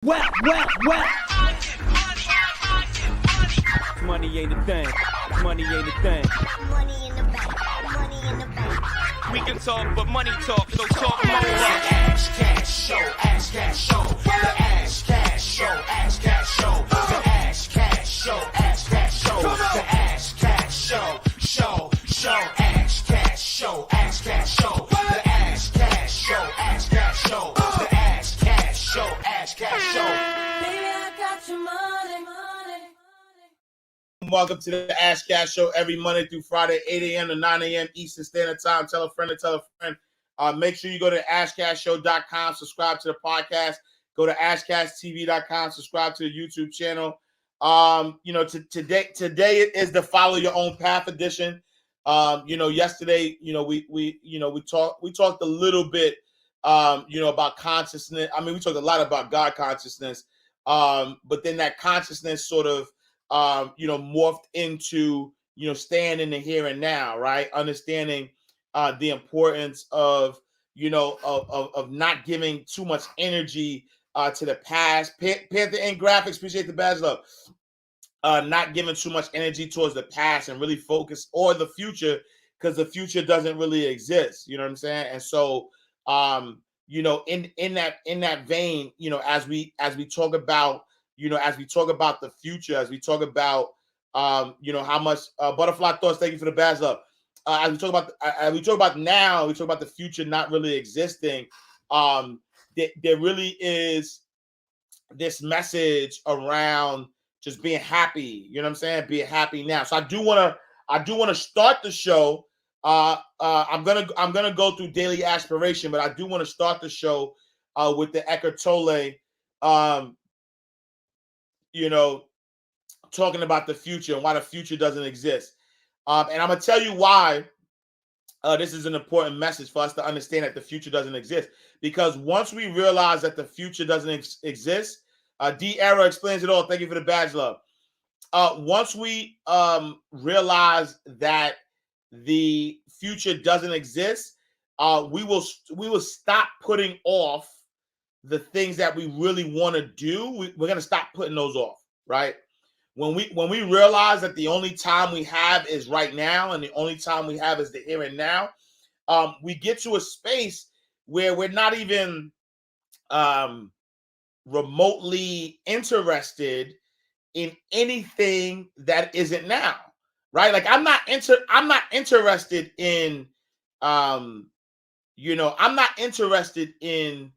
Well. Money ain't a thing. Money ain't a thing. Money in the bank. Money in the bank. We can talk, but money talk, so talk more. Ash cash show, ash cash show, the ash cash show, ash cash show, the ash cash show, ash cash show, the ash cash show, ash cash show, ash cash show, the ash cash show, ash cash show, the ash cash show, ash cash show. Baby, I got your money. Welcome to the Ash Cash Show every Monday through Friday, 8 a.m. to 9 a.m. Eastern Standard Time. Tell a friend to tell a friend. Make sure you go to ashcashshow.com, subscribe to the podcast. Go to ashcashtv.com, subscribe to the YouTube channel. Today is the Follow Your Own Path edition. Yesterday, we talked a little bit, about consciousness. I mean, we talked a lot about God consciousness, but then that consciousness sort of morphed into, staying in the here and now, right? Understanding the importance of not giving too much energy to the past. Panther and Graphics, appreciate the badge love. Not giving too much energy towards the past and really focus or the future, because the future doesn't really exist. You know what I'm saying? And so, in that vein, as we talk about, as we talk about the future, as we talk about, how much Butterfly Thoughts, thank you for the badge love. As we talk about now, we talk about the future not really existing. There really is this message around just being happy. You know what I'm saying? Being happy now. So I do want to start the show. I'm gonna go through daily aspiration, but I do want to start the show with the Eckhart Tolle. Talking about the future and why the future doesn't exist. And I'm going to tell you why this is an important message for us to understand that the future doesn't exist. Because once we realize that the future doesn't exist, D-Era explains it all. Thank you for the badge love. Once we realize that the future doesn't exist, we will stop putting off the things that we really want to do. We're going to stop putting those off, right? When we realize that the only time we have is right now, and the only time we have is the here and now, we get to a space where we're not even remotely interested in anything that isn't now, right? Like I'm not interested in, I'm not interested in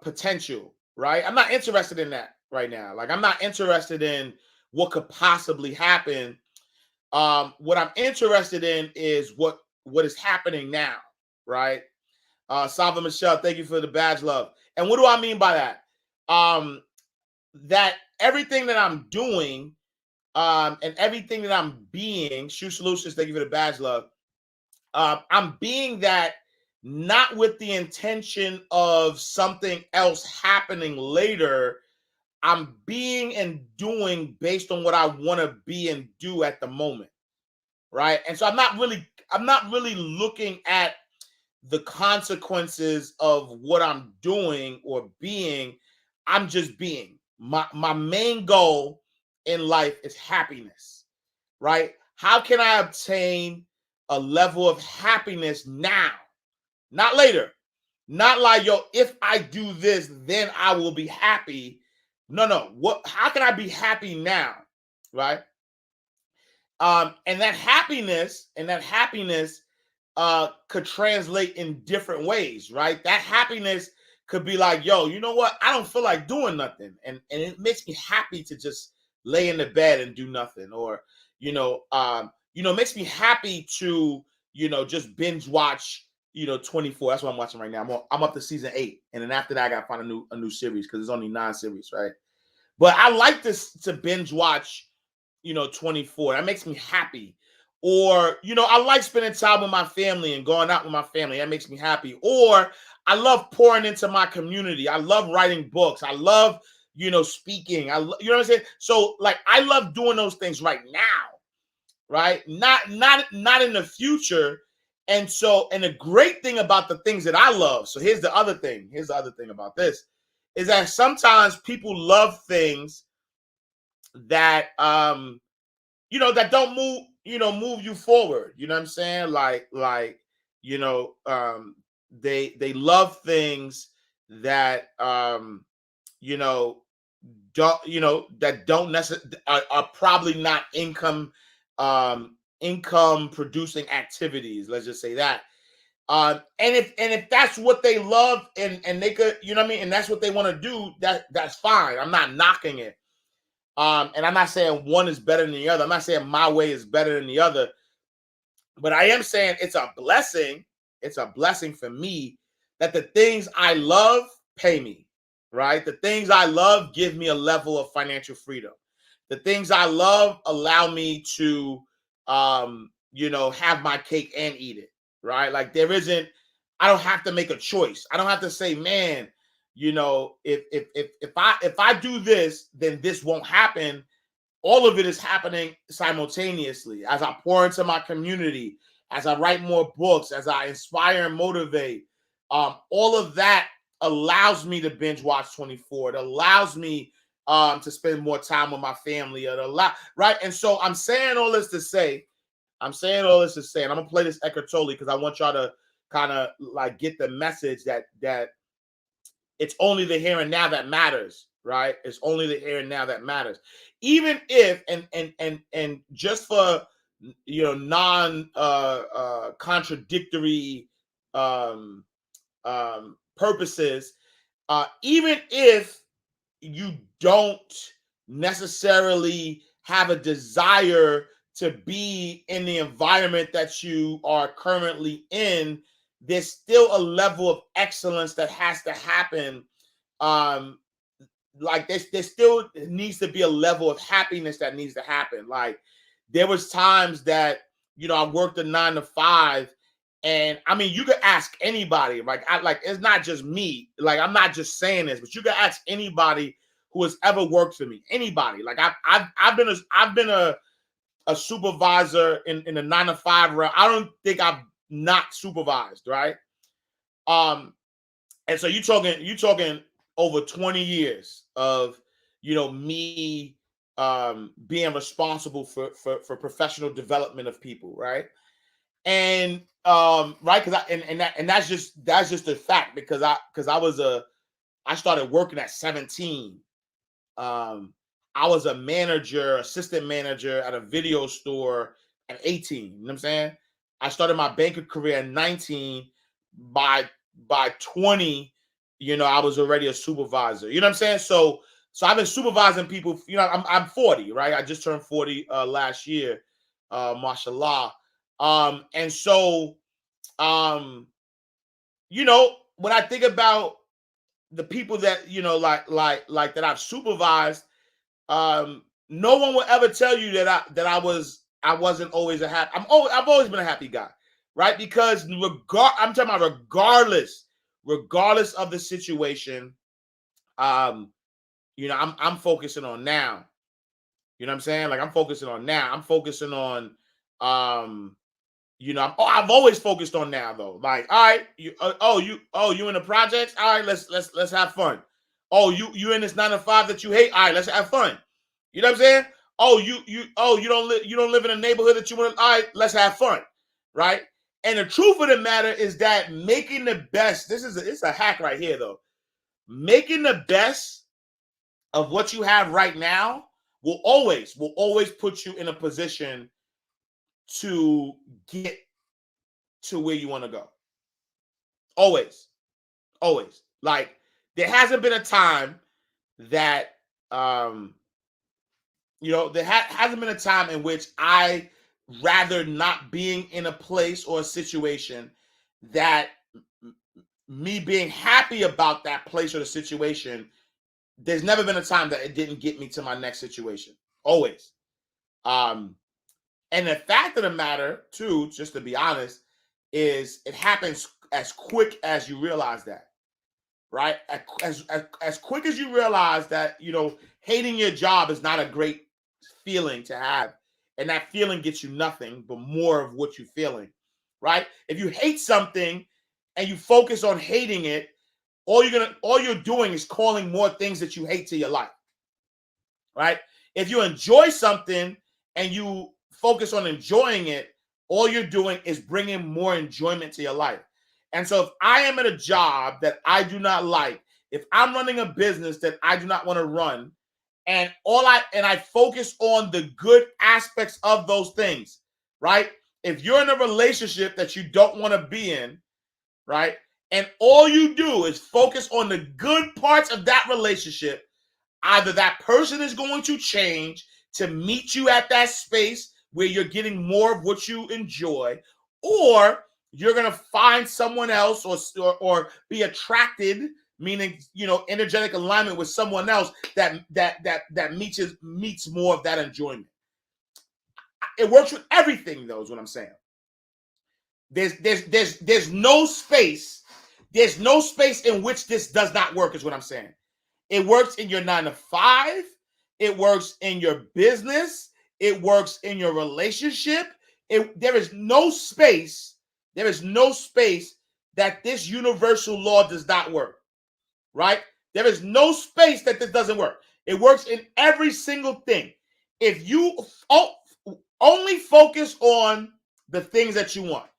potential, right? I'm not interested in that right now. Like I'm not interested in what could possibly happen. What I'm interested in is what is happening now, right? Salva Michelle, thank you for the badge love. And what do I mean by that? That everything that I'm doing and everything that I'm being, Shoe Solutions, thank you for the badge love. I'm being that not with the intention of something else happening later. I'm being and doing based on what I want to be and do at the moment, right? And so I'm not really looking at the consequences of what I'm doing or being. I'm just being. My main goal in life is happiness, right? How can I obtain a level of happiness now? Not later. Not like, if I do this, then I will be happy. No. How can I be happy now? Right? And that happiness could translate in different ways, right? That happiness could be like, you know what? I don't feel like doing nothing. And it makes me happy to just lay in the bed and do nothing. Or, makes me happy to, just binge watch 24. That's what I'm watching right now. I'm up to season 8, and then after that, I gotta find a new series because there's only 9 series, right? But I like this to binge watch, 24. That makes me happy. Or I like spending time with my family and going out with my family. That makes me happy. Or I love pouring into my community. I love writing books. I love speaking. You know what I'm saying? So like I love doing those things right now, right? Not in the future. And the great thing about the things that I love, so here's the other thing about this, is that sometimes people love things that that don't move you forward. You know what I'm saying? Like they love things that you know that don't necessarily are probably not income producing activities. Let's just say that. And if that's what they love and they could, you know what I mean, and that's what they want to do, that's fine. I'm not knocking it. And I'm not saying one is better than the other. I'm not saying my way is better than the other, but I am saying it's a blessing. It's a blessing for me that the things I love pay me, right? The things I love give me a level of financial freedom. The things I love allow me to, have my cake and eat it, right? Like I don't have to make a choice. I don't have to say, man, if I do this, then this won't happen. All of it is happening simultaneously as I pour into my community, as I write more books, as I inspire and motivate. All of that allows me to binge watch 24. It allows me to spend more time with my family. Right? And so I'm saying all this to say, and I'm gonna play this Eckhart Tolle because I want y'all to kind of like get the message that it's only the here and now that matters, right? It's only the here and now that matters. Even if and just for non contradictory purposes, even if you don't necessarily have a desire to be in the environment that you are currently in, there's still a level of excellence that has to happen. Like there still needs to be a level of happiness that needs to happen. Like there was times that I worked a 9 to 5, and I mean you could ask anybody. Like it's not just me. Like I'm not just saying this, but you could ask anybody who has ever worked for me. Anybody. Like I've been a supervisor in the 9 to 5 realm. I don't think I've not supervised, right? And so you talking over 20 years of me being responsible for professional development of people, right? And right, because that's just a fact because I started working at 17. I was a manager, assistant manager at a video store at 18. You know what I'm saying? I started my banker career at 19. By 20, I was already a supervisor. You know what I'm saying? So I've been supervising people. I'm 40, right? I just turned 40 last year, mashallah. And so, when I think about the people that like that I've supervised, no one will ever tell you that I wasn't always I've always been a happy guy, right? Because I'm talking about regardless of the situation, I'm focusing on now. You know what I'm saying? Like I'm focusing on now. I'm focusing on I've always focused on now though. Like, all right, you in the projects? All right, let's have fun. Oh, you in this 9 to 5 that you hate? All right, let's have fun. You know what I'm saying? Oh, you don't live in a neighborhood that you want to. All right, let's have fun, right? And the truth of the matter is that making the best. It's a hack right here though. Making the best of what you have right now will always put you in a position to get to where you want to go. Always. Like there hasn't been a time that there hasn't been a time in which I rather not being in a place or a situation that me being happy about that place or the situation. There's never been a time that it didn't get me to my next situation. Always. And the fact of the matter, too, just to be honest, is it happens as quick as you realize that, right? As quick as you realize that, hating your job is not a great feeling to have, and that feeling gets you nothing but more of what you're feeling, right? If you hate something and you focus on hating it, all you're doing is calling more things that you hate to your life, right? If you enjoy something and you focus on enjoying it, all you're doing is bringing more enjoyment to your life. And so if I am at a job that I do not like, if I'm running a business that I do not want to run, and I focus on the good aspects of those things, right? If you're in a relationship that you don't want to be in, right? And all you do is focus on the good parts of that relationship, either that person is going to change to meet you at that space where you're getting more of what you enjoy, or you're going to find someone else or be attracted, meaning, energetic alignment with someone else that meets more of that enjoyment. It works with everything, though, is what I'm saying. There's no space. There's no space in which this does not work, is what I'm saying. It works in your 9 to 5. It works in your business. It works in your relationship. There is no space. There is no space that this universal law does not work, right? There is no space that this doesn't work. It works in every single thing. If you only focus on the things that you want,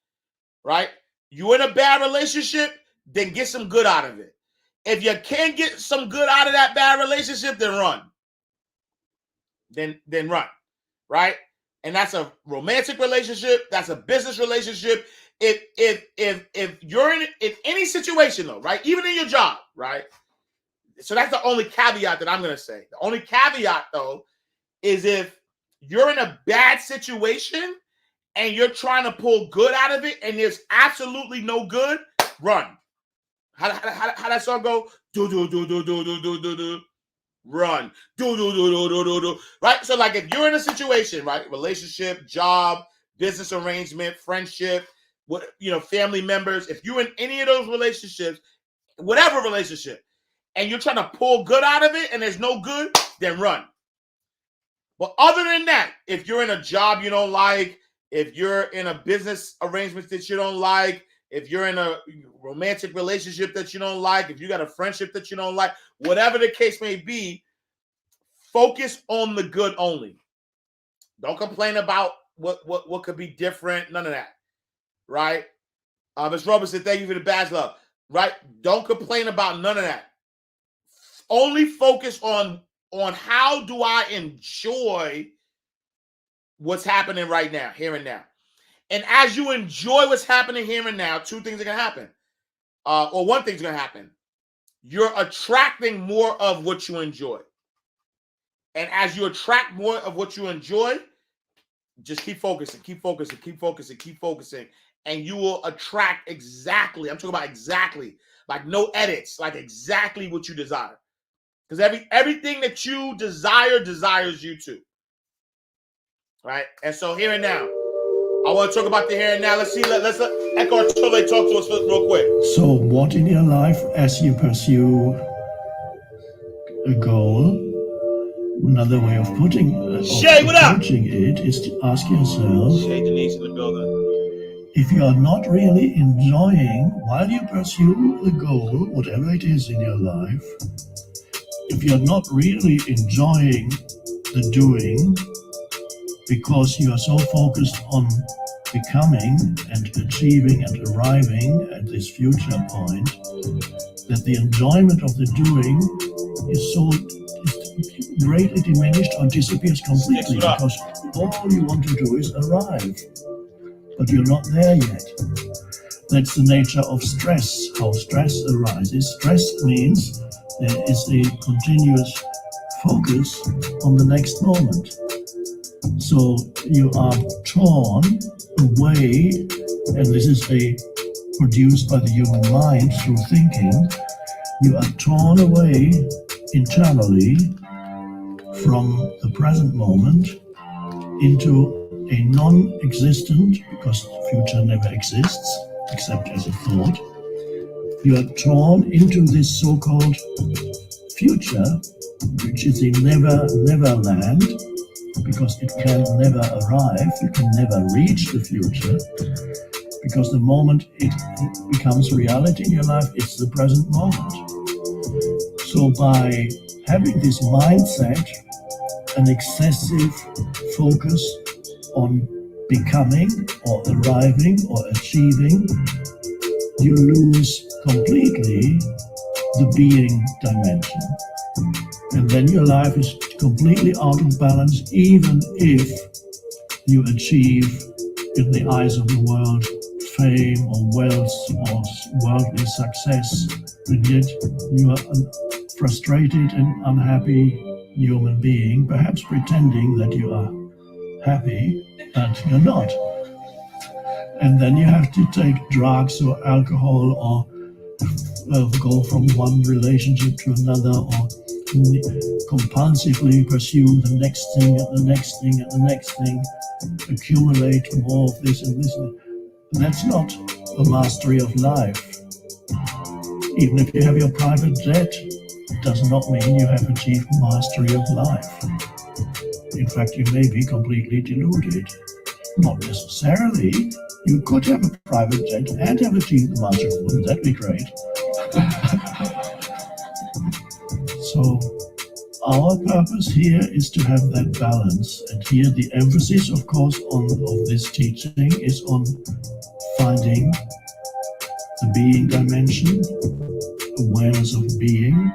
right? You're in a bad relationship, then get some good out of it. If you can't get some good out of that bad relationship, then run. Then run, right? And that's a romantic relationship. That's a business relationship. If you're in any situation, though, right? Even in your job, right? So that's the only caveat that I'm going to say. The only caveat, though, is if you're in a bad situation and you're trying to pull good out of it and there's absolutely no good, run. How that song go? Do do do do do do do do do. Run. Do do do do do do do. Right? So like if you're in a situation, right? Relationship, job, business arrangement, friendship, family members, if you're in any of those relationships, whatever relationship, and you're trying to pull good out of it and there's no good, then run. But other than that, if you're in a job you don't like, if you're in a business arrangement that you don't like, if you're in a romantic relationship that you don't like, if you got a friendship that you don't like, whatever the case may be, focus on the good only. Don't complain about what could be different. None of that, right? Ms. Robinson, thank you for the badge love, right? Don't complain about none of that. Only focus on how do I enjoy what's happening right now, here and now. And as you enjoy what's happening here and now, two things are going to happen. Or one thing's going to happen. You're attracting more of what you enjoy. And as you attract more of what you enjoy, just keep focusing, keep focusing, keep focusing, keep focusing. And you will attract exactly, I'm talking about exactly, like no edits, like exactly what you desire. Because everything that you desire desires you too. Right? And so here and now, I want to talk about the here and now. Let's let Eckhart Tolle talk to us real quick. So what in your life as you pursue a goal, another way of putting Shay, what up? approaching it is to ask yourself, Shay Denise in the building. if you are not really enjoying, while you pursue the goal, whatever it is in your life, if you're not really enjoying the doing, because you are so focused on becoming and achieving and arriving at this future point, that the enjoyment of the doing is greatly diminished or disappears completely, because all you want to do is arrive, but you're not there yet. That's the nature of stress, how stress arises. Stress means there is a continuous focus on the next moment. So you are torn away, and this is produced by the human mind through thinking. You are torn away internally from the present moment into a non-existent, because the future never exists except as a thought. You are torn into this so-called future, which is a never land, because it can never arrive, you can never reach the future, because the moment it becomes reality in your life, it's the present moment. So by having this mindset, an excessive focus on becoming or arriving or achieving, you lose completely the being dimension. And then your life is completely out of balance, even if you achieve, in the eyes of the world, fame or wealth or worldly success, and yet you are a frustrated and unhappy human being, perhaps pretending that you are happy, but you're not. And then you have to take drugs or alcohol or go from one relationship to another, or compulsively pursue the next thing and the next thing and the next thing, accumulate more of this and this. That's not a mastery of life. Even if you have your private jet, it does not mean you have achieved mastery of life. In fact, you may be completely deluded. Not necessarily. You could have a private jet and have achieved the mastery of life. That'd be great. So our purpose here is to have that balance, and here the emphasis, of course, of this teaching is on finding the being dimension, awareness of being,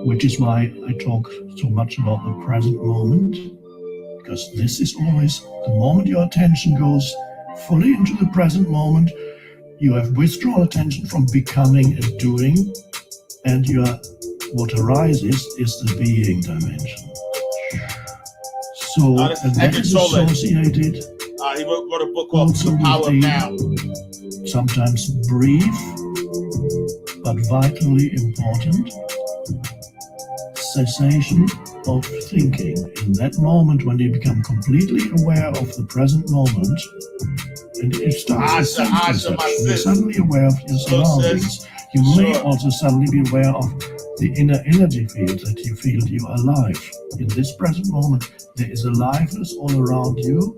which is why I talk so much about the present moment, because this is always the moment your attention goes fully into the present moment, you have withdrawn attention from becoming and doing, and what arises is the being dimension. So, and that is associated he wrote a book called The Power of Now. Sometimes brief, but vitally important cessation of thinking. In that moment when you become completely aware of the present moment, and it starts with self-perception, you're suddenly aware of your surroundings. You may also suddenly be aware of the inner energy field, that you feel you are alive. In this present moment, there is aliveness all around you,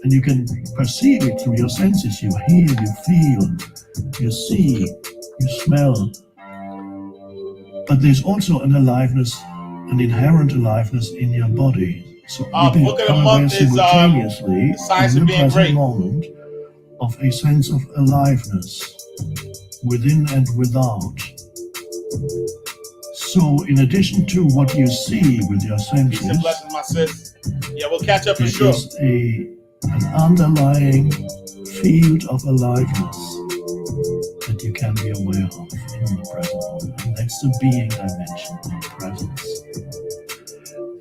and you can perceive it through your senses. You hear, you feel, you see, you smell. But there's also an aliveness, an inherent aliveness in your body. So you become aware simultaneously in the present moment of a sense of aliveness within and without. So in addition to what you see with your senses, yeah, we'll catch up for sure. There is an underlying field of aliveness that you can be aware of in the present moment. And that's the being dimension of presence.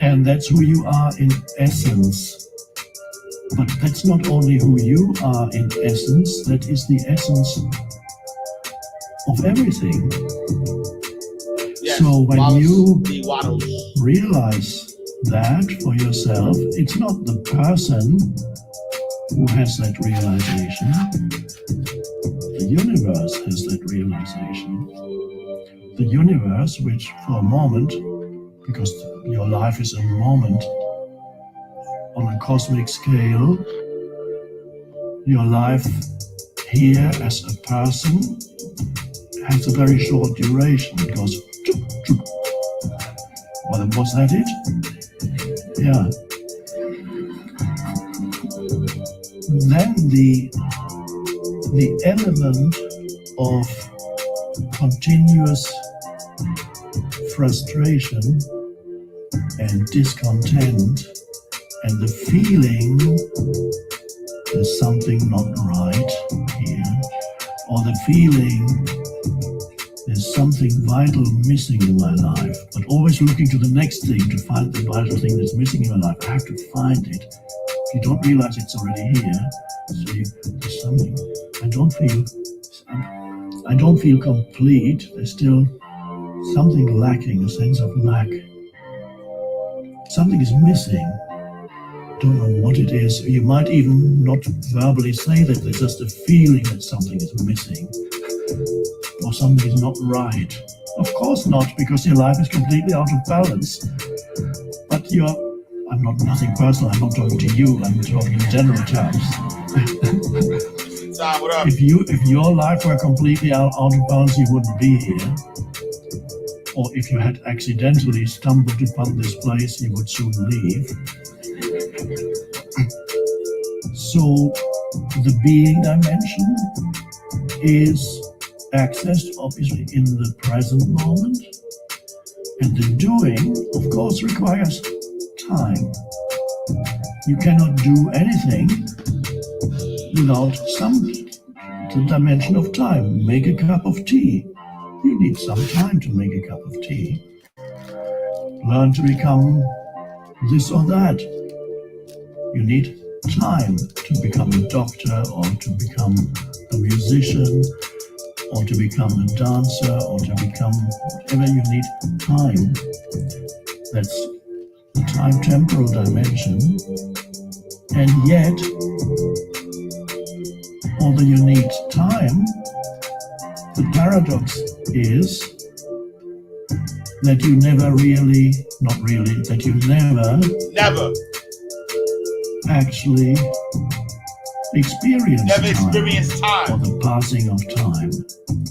And that's who you are in essence. But that's not only who you are in essence, that is the essence of everything. Yes, so when you realize that for yourself, it's not the person who has that realization. The universe has that realization. The universe, which for a moment, because your life is a moment on a cosmic scale, your life here as a person has a very short duration. It goes choop, choop. Well, was that it? Yeah. Then the element of continuous frustration and discontent and the feeling there's something not right here, or the feeling there's something vital missing in my life, but always looking to the next thing to find the vital thing that's missing in my life. I have to find it. If you don't realize it's already here, so there's something. I don't feel complete. There's still something lacking, a sense of lack. Something is missing. Don't know what it is. You might even not verbally say that. There's just a feeling that something is missing or something is not right. Of course not, because your life is completely out of balance. But nothing personal. I'm not talking to you. I'm talking in general terms. Time, what up? If your life were completely out of bounds, you wouldn't be here. Or if you had accidentally stumbled upon this place, you would soon leave. So the being dimension is accessed obviously in the present moment, and the doing, of course, requires time. You cannot do anything without the dimension of time. Make a cup of tea. You need some time to make a cup of tea. Learn to become this or that. You need time to become a doctor, or to become a musician, or to become a dancer, or to become whatever. You need time. That's the time-temporal dimension. And yet, although you need time, the paradox is that you never really, that you never actually experience time, or the passing of time.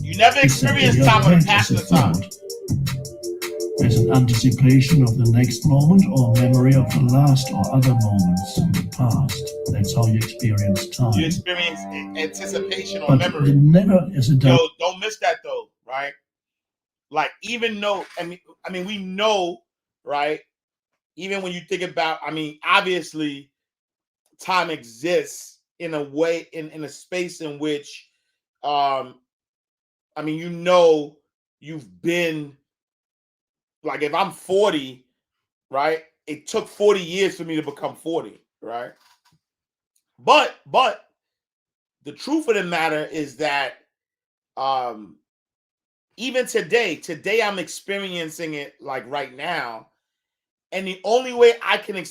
You never experience time or the passing of time. As an anticipation of the next moment, or memory of the last or other moments in the past. That's how you experience time. You experience anticipation or but memory. Never is a Yo, don't miss that though, right? Like, even though, I mean, we know, right? Even when you think about, obviously, time exists in a way, in a space in which, you've been, like, if I'm 40, right? It took 40 years for me to become 40, right? But the truth of the matter is that even today I'm experiencing it like right now. And the only way I can never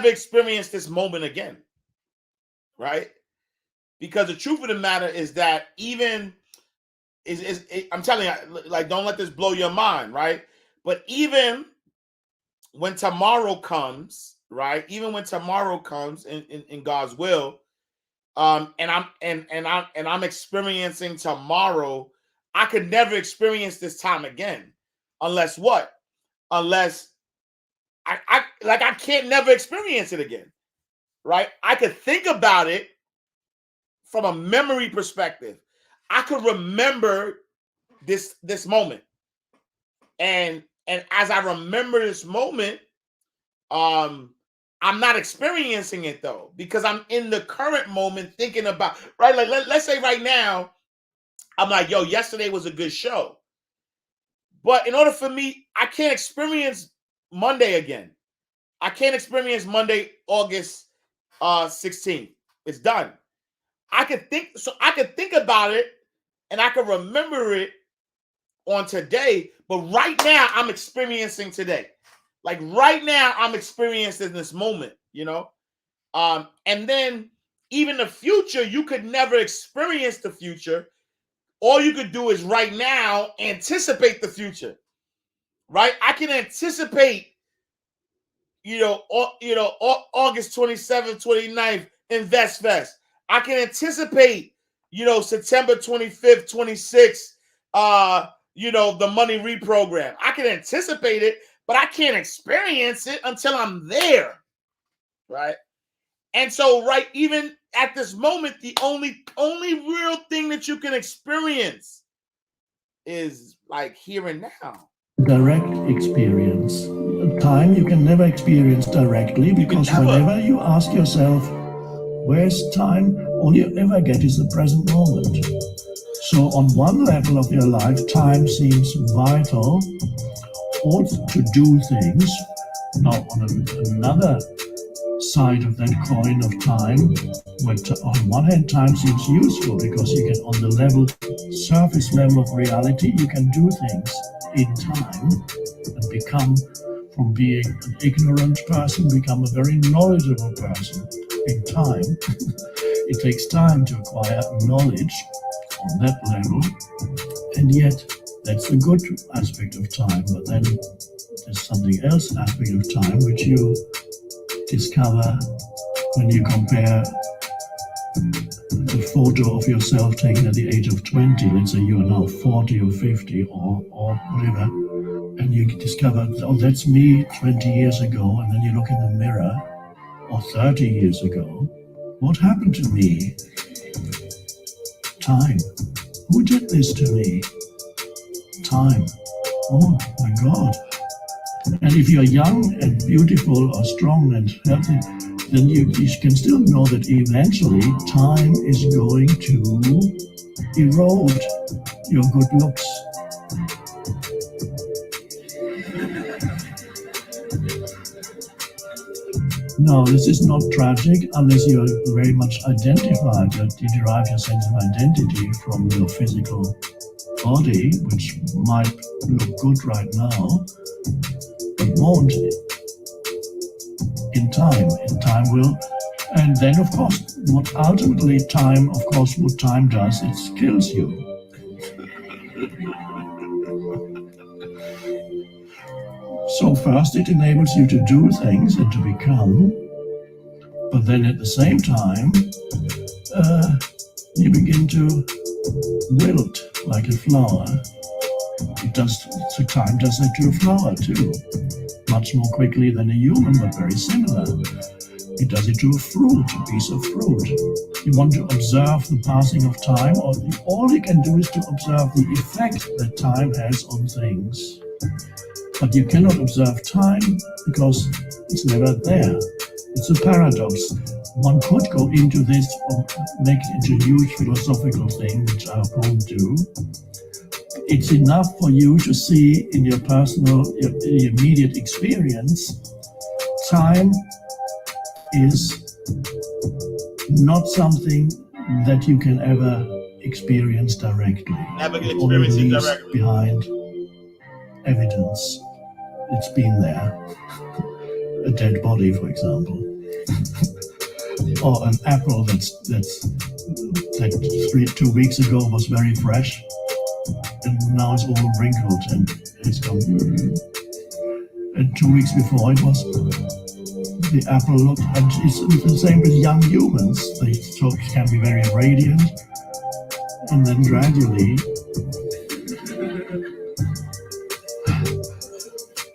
experience this moment again, right? Because the truth of the matter is that even I'm telling you, like, don't let this blow your mind, right? But even when tomorrow comes, right? Even when tomorrow comes in God's will, and I'm experiencing tomorrow, I could never experience this time again, unless what? Unless I can't never experience it again, right? I could think about it from a memory perspective. I could remember this moment, and as I remember this moment, I'm not experiencing it though, because I'm in the current moment thinking about, right? Like, let's say right now, I'm like, yo, yesterday was a good show, but in order for me, I can't experience Monday again. I can't experience Monday, August 16th. It's done. I could think about it, and I can remember it on today, but right now I'm experiencing today. Like, right now I'm experiencing this moment, you know? And then even the future, you could never experience the future. All you could do is right now anticipate the future, right? I can anticipate, August 27th, 29th, Invest Fest. I can anticipate, September 25th, 26th, the money reprogram. I can anticipate it, but I can't experience it until I'm there, right? And so, right, even at this moment, the only real thing that you can experience is like here and now. Direct experience. Time you can never experience directly, because whenever you ask yourself, where's time? All you ever get is the present moment. So on one level of your life, time seems vital, or to do things. Now on another side of that coin of time, on one hand, time seems useful because you can, on the surface level of reality, you can do things in time and become, from being an ignorant person, become a very knowledgeable person in time. It takes time to acquire knowledge on that level, and yet that's the good aspect of time. But then there's something else aspect of time which you discover when you compare a photo of yourself taken at the age of 20, let's say you are now 40 or 50 or whatever, and you discover, oh, that's me 20 years ago, and then you look in the mirror, or 30 years ago, what happened to me? Time. Who did this to me? Time. Oh my God. And if you're young and beautiful or strong and healthy, then you can still know that eventually time is going to erode your good looks. No, this is not tragic unless you're very much identified, that you derive your sense of identity from your physical body, which might look good right now, but won't in time. In time will. And then, of course, what ultimately time, of course, what time does, it kills you. So first it enables you to do things and to become, but then at the same time, you begin to wilt like a flower. So time does that to a flower too. Much more quickly than a human, but very similar. It does it to a fruit, a piece of fruit. You want to observe the passing of time, or all you can do is to observe the effect that time has on things. But you cannot observe time because it's never there. It's a paradox. One could go into this or make it into a huge philosophical thing, which I won't do. It's enough for you to see in your personal, your immediate experience, time is not something that you can ever experience directly. Never can It only experience it leaves directly. behind evidence. It's been there. A dead body, for example. Or an apple that 2 weeks ago was very fresh, and now it's all wrinkled and it's gone. And 2 weeks before it was, the apple looked, and it's the same with young humans. They can be very radiant, and then gradually.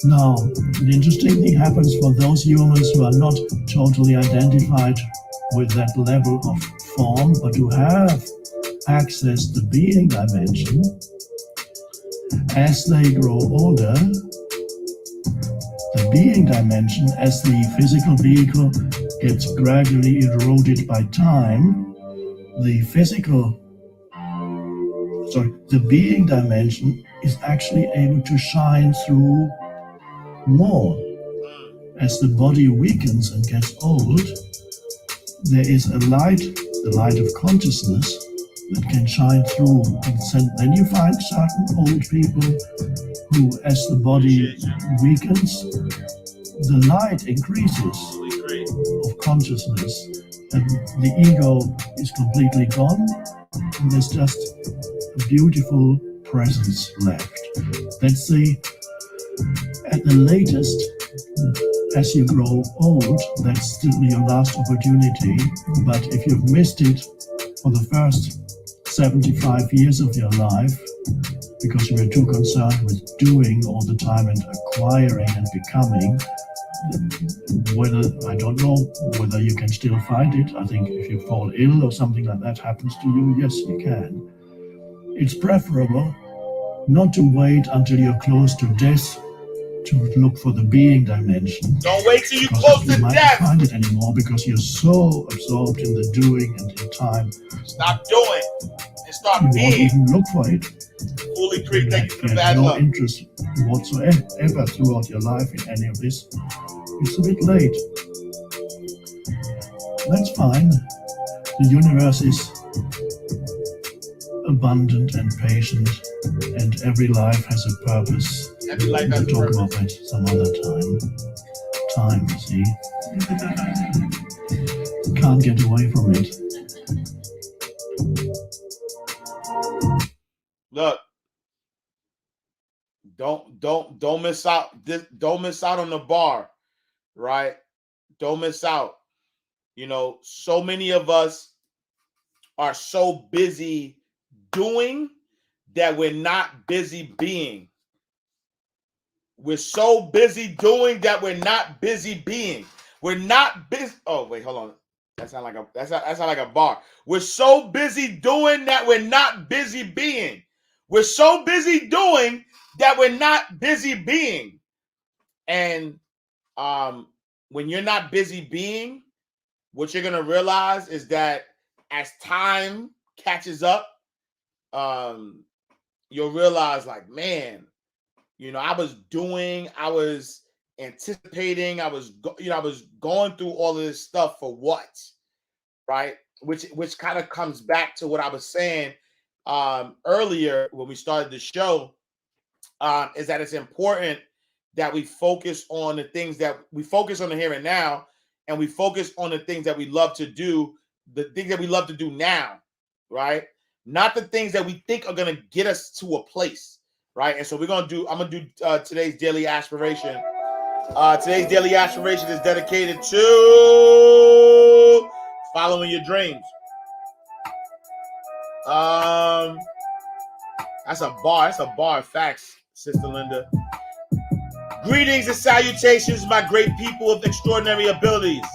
Now, the interesting thing happens for those humans who are not totally identified with that level of form, but who have access to being dimension. As they grow older, the being dimension, as the physical vehicle gets gradually eroded by time, the being dimension is actually able to shine through more. As the body weakens and gets old, there is a light, the light of consciousness, that can shine through. And then you find certain old people who, as the body weakens, the light increases of consciousness, and the ego is completely gone, and there's just a beautiful presence left. That's at the latest, as you grow old, that's still your last opportunity. But if you've missed it for the first 75 years of your life, because you were too concerned with doing all the time and acquiring and becoming, I don't know whether you can still find it. I think if you fall ill or something like that happens to you, yes, you can. It's preferable not to wait until you're close to death to look for the being dimension. Don't wait till you're Because close you to might death. not find it anymore because you're so absorbed in the doing and in time. Stop doing and start You won't being. even look for it. Fully Creek, thank you for the You bad have no luck. interest whatsoever throughout your life in any of this. It's a bit late. That's fine. The universe is abundant and patient, and every life has a purpose. Every life We'll has a talk purpose. about that some other time. Time, you see. Can't get away from it. Look, don't miss out. Don't miss out on the bar, right? Don't miss out. You know, so many of us are so busy doing that we're not busy being. We're so busy doing that we're not busy being. We're not busy. Oh, wait, hold on. That sound like a bar. We're so busy doing that we're not busy being. We're so busy doing that we're not busy being. And when you're not busy being, what you're gonna realize is that as time catches up, you'll realize, like, man, I was anticipating, I was going through all of this stuff for what, right? Which kind of comes back to what I was saying earlier when we started the show, is that it's important that we focus on the things that we focus on the here and now, and we focus on the things that we love to do, the things that we love to do now, right? Not the things that we think are going to get us to a place, right? And so I'm going to do today's daily aspiration. Today's daily aspiration is dedicated to following your dreams. That's a bar. That's a bar of facts, Sister Linda. Greetings and salutations, my great people of extraordinary abilities.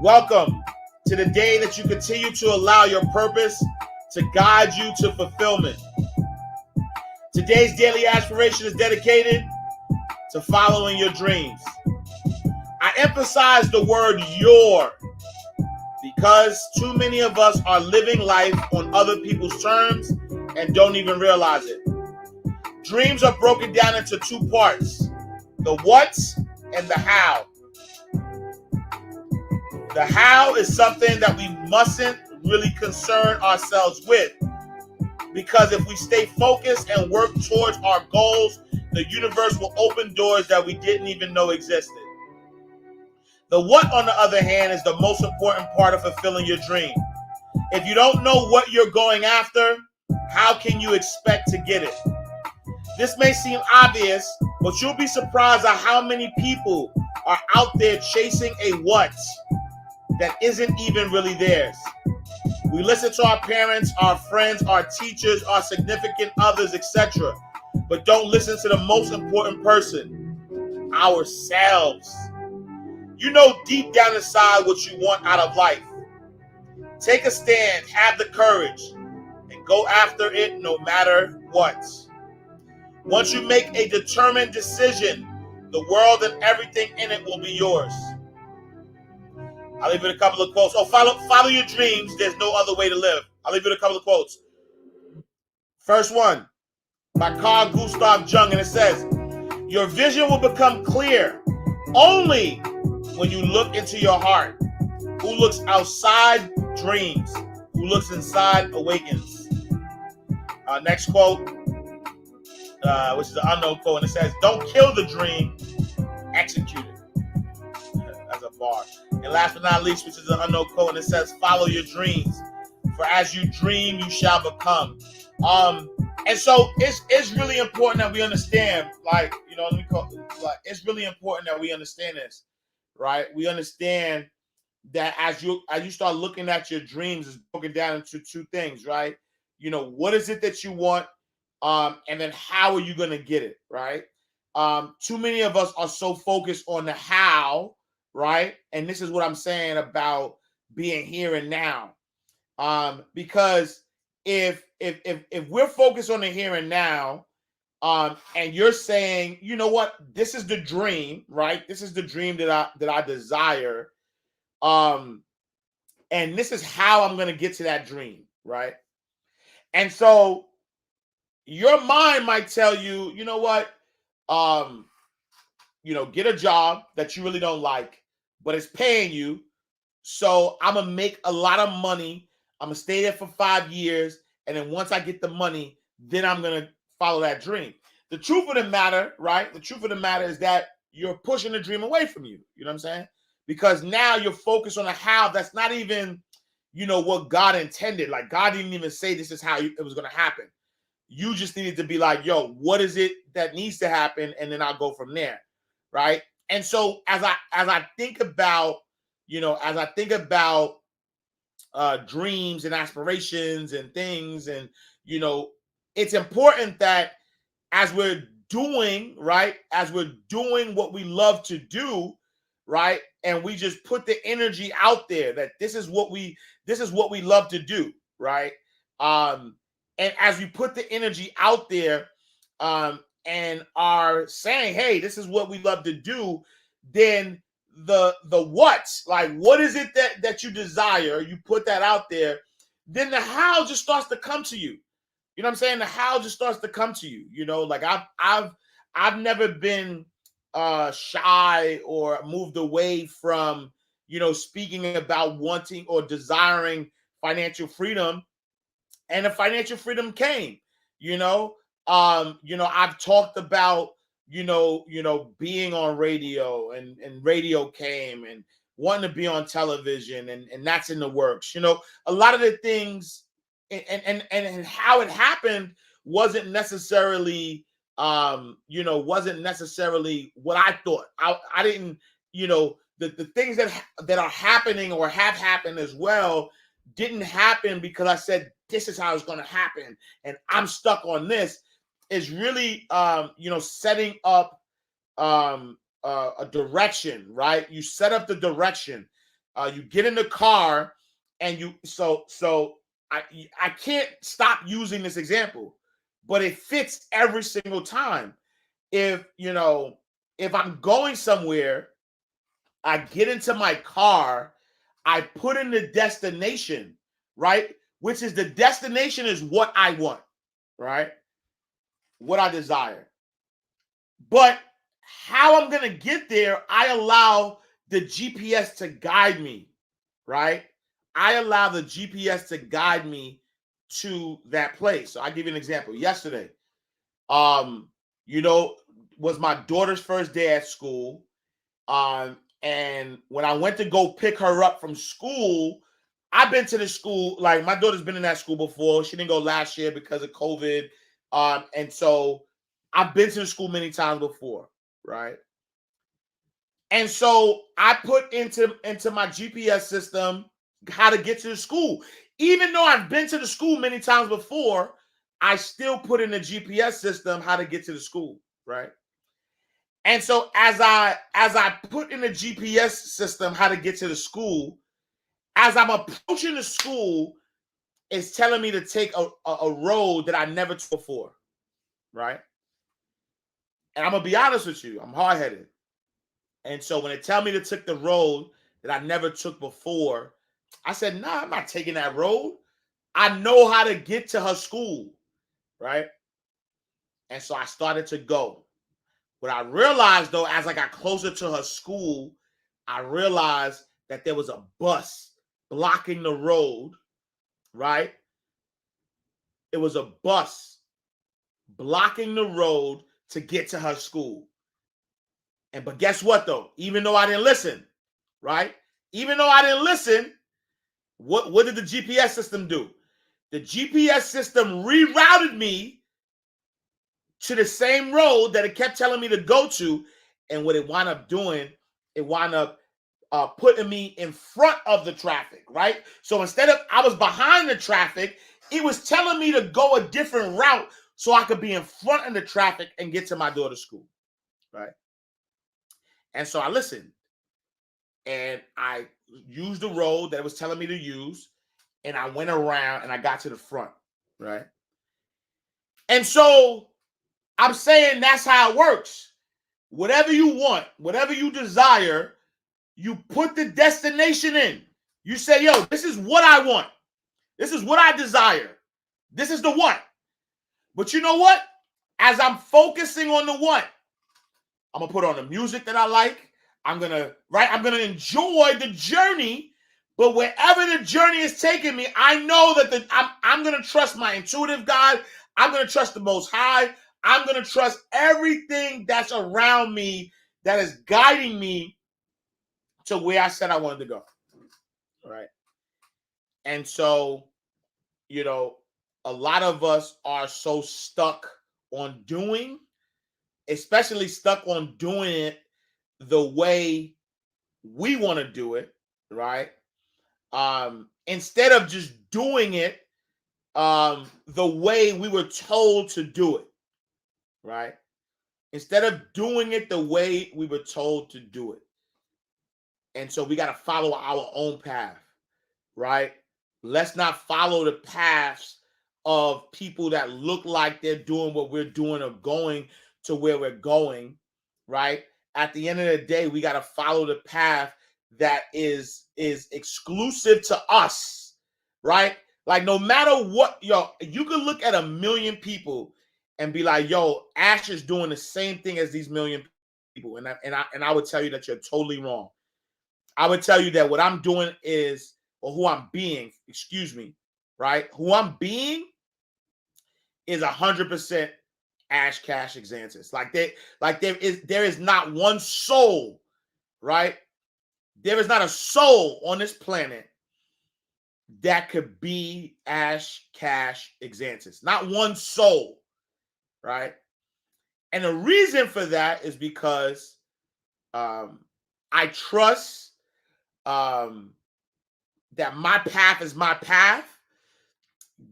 Welcome to the day that you continue to allow your purpose to guide you to fulfillment. Today's daily aspiration is dedicated to following your dreams. I emphasize the word your because too many of us are living life on other people's terms and don't even realize it. Dreams are broken down into two parts: the what and the how. The how is something that we mustn't really concern ourselves with, because if we stay focused and work towards our goals, the universe will open doors that we didn't even know existed. The what, on the other hand, is the most important part of fulfilling your dream. If you don't know what you're going after, how can you expect to get it? This may seem obvious, but you'll be surprised at how many people are out there chasing a what that isn't even really theirs. We listen to our parents, our friends, our teachers, our significant others, etc., but don't listen to the most important person, ourselves. You know deep down inside what you want out of life. Take a stand, have the courage, and go after it no matter what. Once you make a determined decision, the world and everything in it will be yours. I'll leave it a couple of quotes. Oh, follow your dreams. There's no other way to live. I'll leave it a couple of quotes. First one, by Carl Gustav Jung, and it says, your vision will become clear only when you look into your heart. Who looks outside dreams. Who looks inside awakens. Next quote, which is an unknown quote, and it says, don't kill the dream, execute it. That's a bar. And last but not least, which is an unknown quote, and it says, follow your dreams, for as you dream, you shall become. And so it's really important that we understand, it's really important that we understand this, right? We understand that as you start looking at your dreams, it's broken down into two things, right? What is it that you want? And then how are you going to get it, right? Too many of us are so focused on the how, right? And this is what I'm saying about being here and now. Because if we're focused on the here and now, and you're saying, you know what, this is the dream, right? This is the dream that I desire. And this is how I'm going to get to that dream, right? And so your mind might tell you, you know what, get a job that you really don't like, but it's paying you. So I'm going to make a lot of money. I'm going to stay there for 5 years. And then once I get the money, then I'm going to follow that dream. The truth of the matter, right? The truth of the matter is that you're pushing the dream away from you. You know what I'm saying? Because now you're focused on a how that's not even, what God intended. Like, God didn't even say this is how it was going to happen. You just needed to be like, yo, what is it that needs to happen? And then I'll go from there. Right. And so as I think about, dreams and aspirations and things. And, it's important that as we're doing, right, as we're doing what we love to do, right, and we just put the energy out there that this is what we love to do, right? And as we put the energy out there, and are saying, hey, this is what we love to do, then the what's, like, what is it that you desire, you put that out there, then the how just starts to come to you. You know what I'm saying? The how just starts to come to you. Like I've never been shy or moved away from, speaking about wanting or desiring financial freedom, and the financial freedom came. I've talked about, being on radio, and radio came, and wanting to be on television, and that's in the works. A lot of the things, and how it happened wasn't necessarily wasn't necessarily what I thought. I didn't, the things that are happening or have happened as well didn't happen because I said this is how it's going to happen and I'm stuck on this. Is really setting up a direction, right? You set up the direction. You get in the car, and you I can't stop using this example, but it fits every single time. If I'm going somewhere, I get into my car, I put in the destination, right? Which is the destination is what I want, right? What I desire. But how I'm going to get there, I allow the GPS to guide me, right? I allow the GPS to guide me to that place. So I'll give you an example. Yesterday, was my daughter's first day at school. And when I went to go pick her up from school, I've been to the school, like my daughter's been in that school before. She didn't go last year because of COVID. And so I've been to the school many times before, right? And so I put into my GPS system how to get to the school. Even though I've been to the school many times before, I still put in the GPS system how to get to the school, right? And so as I put in the GPS system how to get to the school, as I'm approaching the school, it's telling me to take a road that I never took before, right? And I'm gonna be honest with you, I'm hard-headed. And so when it tell me to take the road that I never took before, I said, nah, I'm not taking that road. I know how to get to her school, right? And so I started to go. What I realized, though, as I got closer to her school, I realized that there was a bus blocking the road, right? It was a bus blocking the road to get to her school. But guess what, though? Even though I didn't listen, right? Even though I didn't listen, what did the GPS system do? The GPS system rerouted me to the same road that it kept telling me to go to. And what it wound up doing, it wound up putting me in front of the traffic, right? So instead of I was behind the traffic, it was telling me to go a different route so I could be in front of the traffic and get to my daughter's school, right? And so I listened, and I used the road that it was telling me to use, and I went around and I got to the front, right? And so I'm saying that's how it works. Whatever you want, whatever you desire, you put the destination in. You say, yo, this is what I want. This is what I desire. This is the what. But you know what? As I'm focusing on the what, I'm going to put on the music that I like. I'm going to enjoy the journey. But wherever the journey is taking me, I know that I'm going to trust my intuitive guide. I'm going to trust the Most High. I'm going to trust everything that's around me that is guiding me to where I said I wanted to go. All right. And so, a lot of us are so stuck on doing, especially stuck on doing it the way we want to do it, right? instead of just doing it the way we were told to do it, right? Instead of doing it the way we were told to do it. And so we got to follow our own path, right? Let's not follow the paths of people that look like they're doing what we're doing or going to where we're going, right? At the end of the day, we got to follow the path that is exclusive to us, right? Like no matter what, you can look at 1 million people and be like, yo, Ash is doing the same thing as these 1 million people. And I would tell you that you're totally wrong. I would tell you that what I'm doing is, or who I'm being, excuse me, right? Who I'm being is 100% Ash Cash Exantis. There is not one soul, right? There is not a soul on this planet that could be Ash Cash Exantis. Not one soul, right? And the reason for that is because I trust that my path is my path.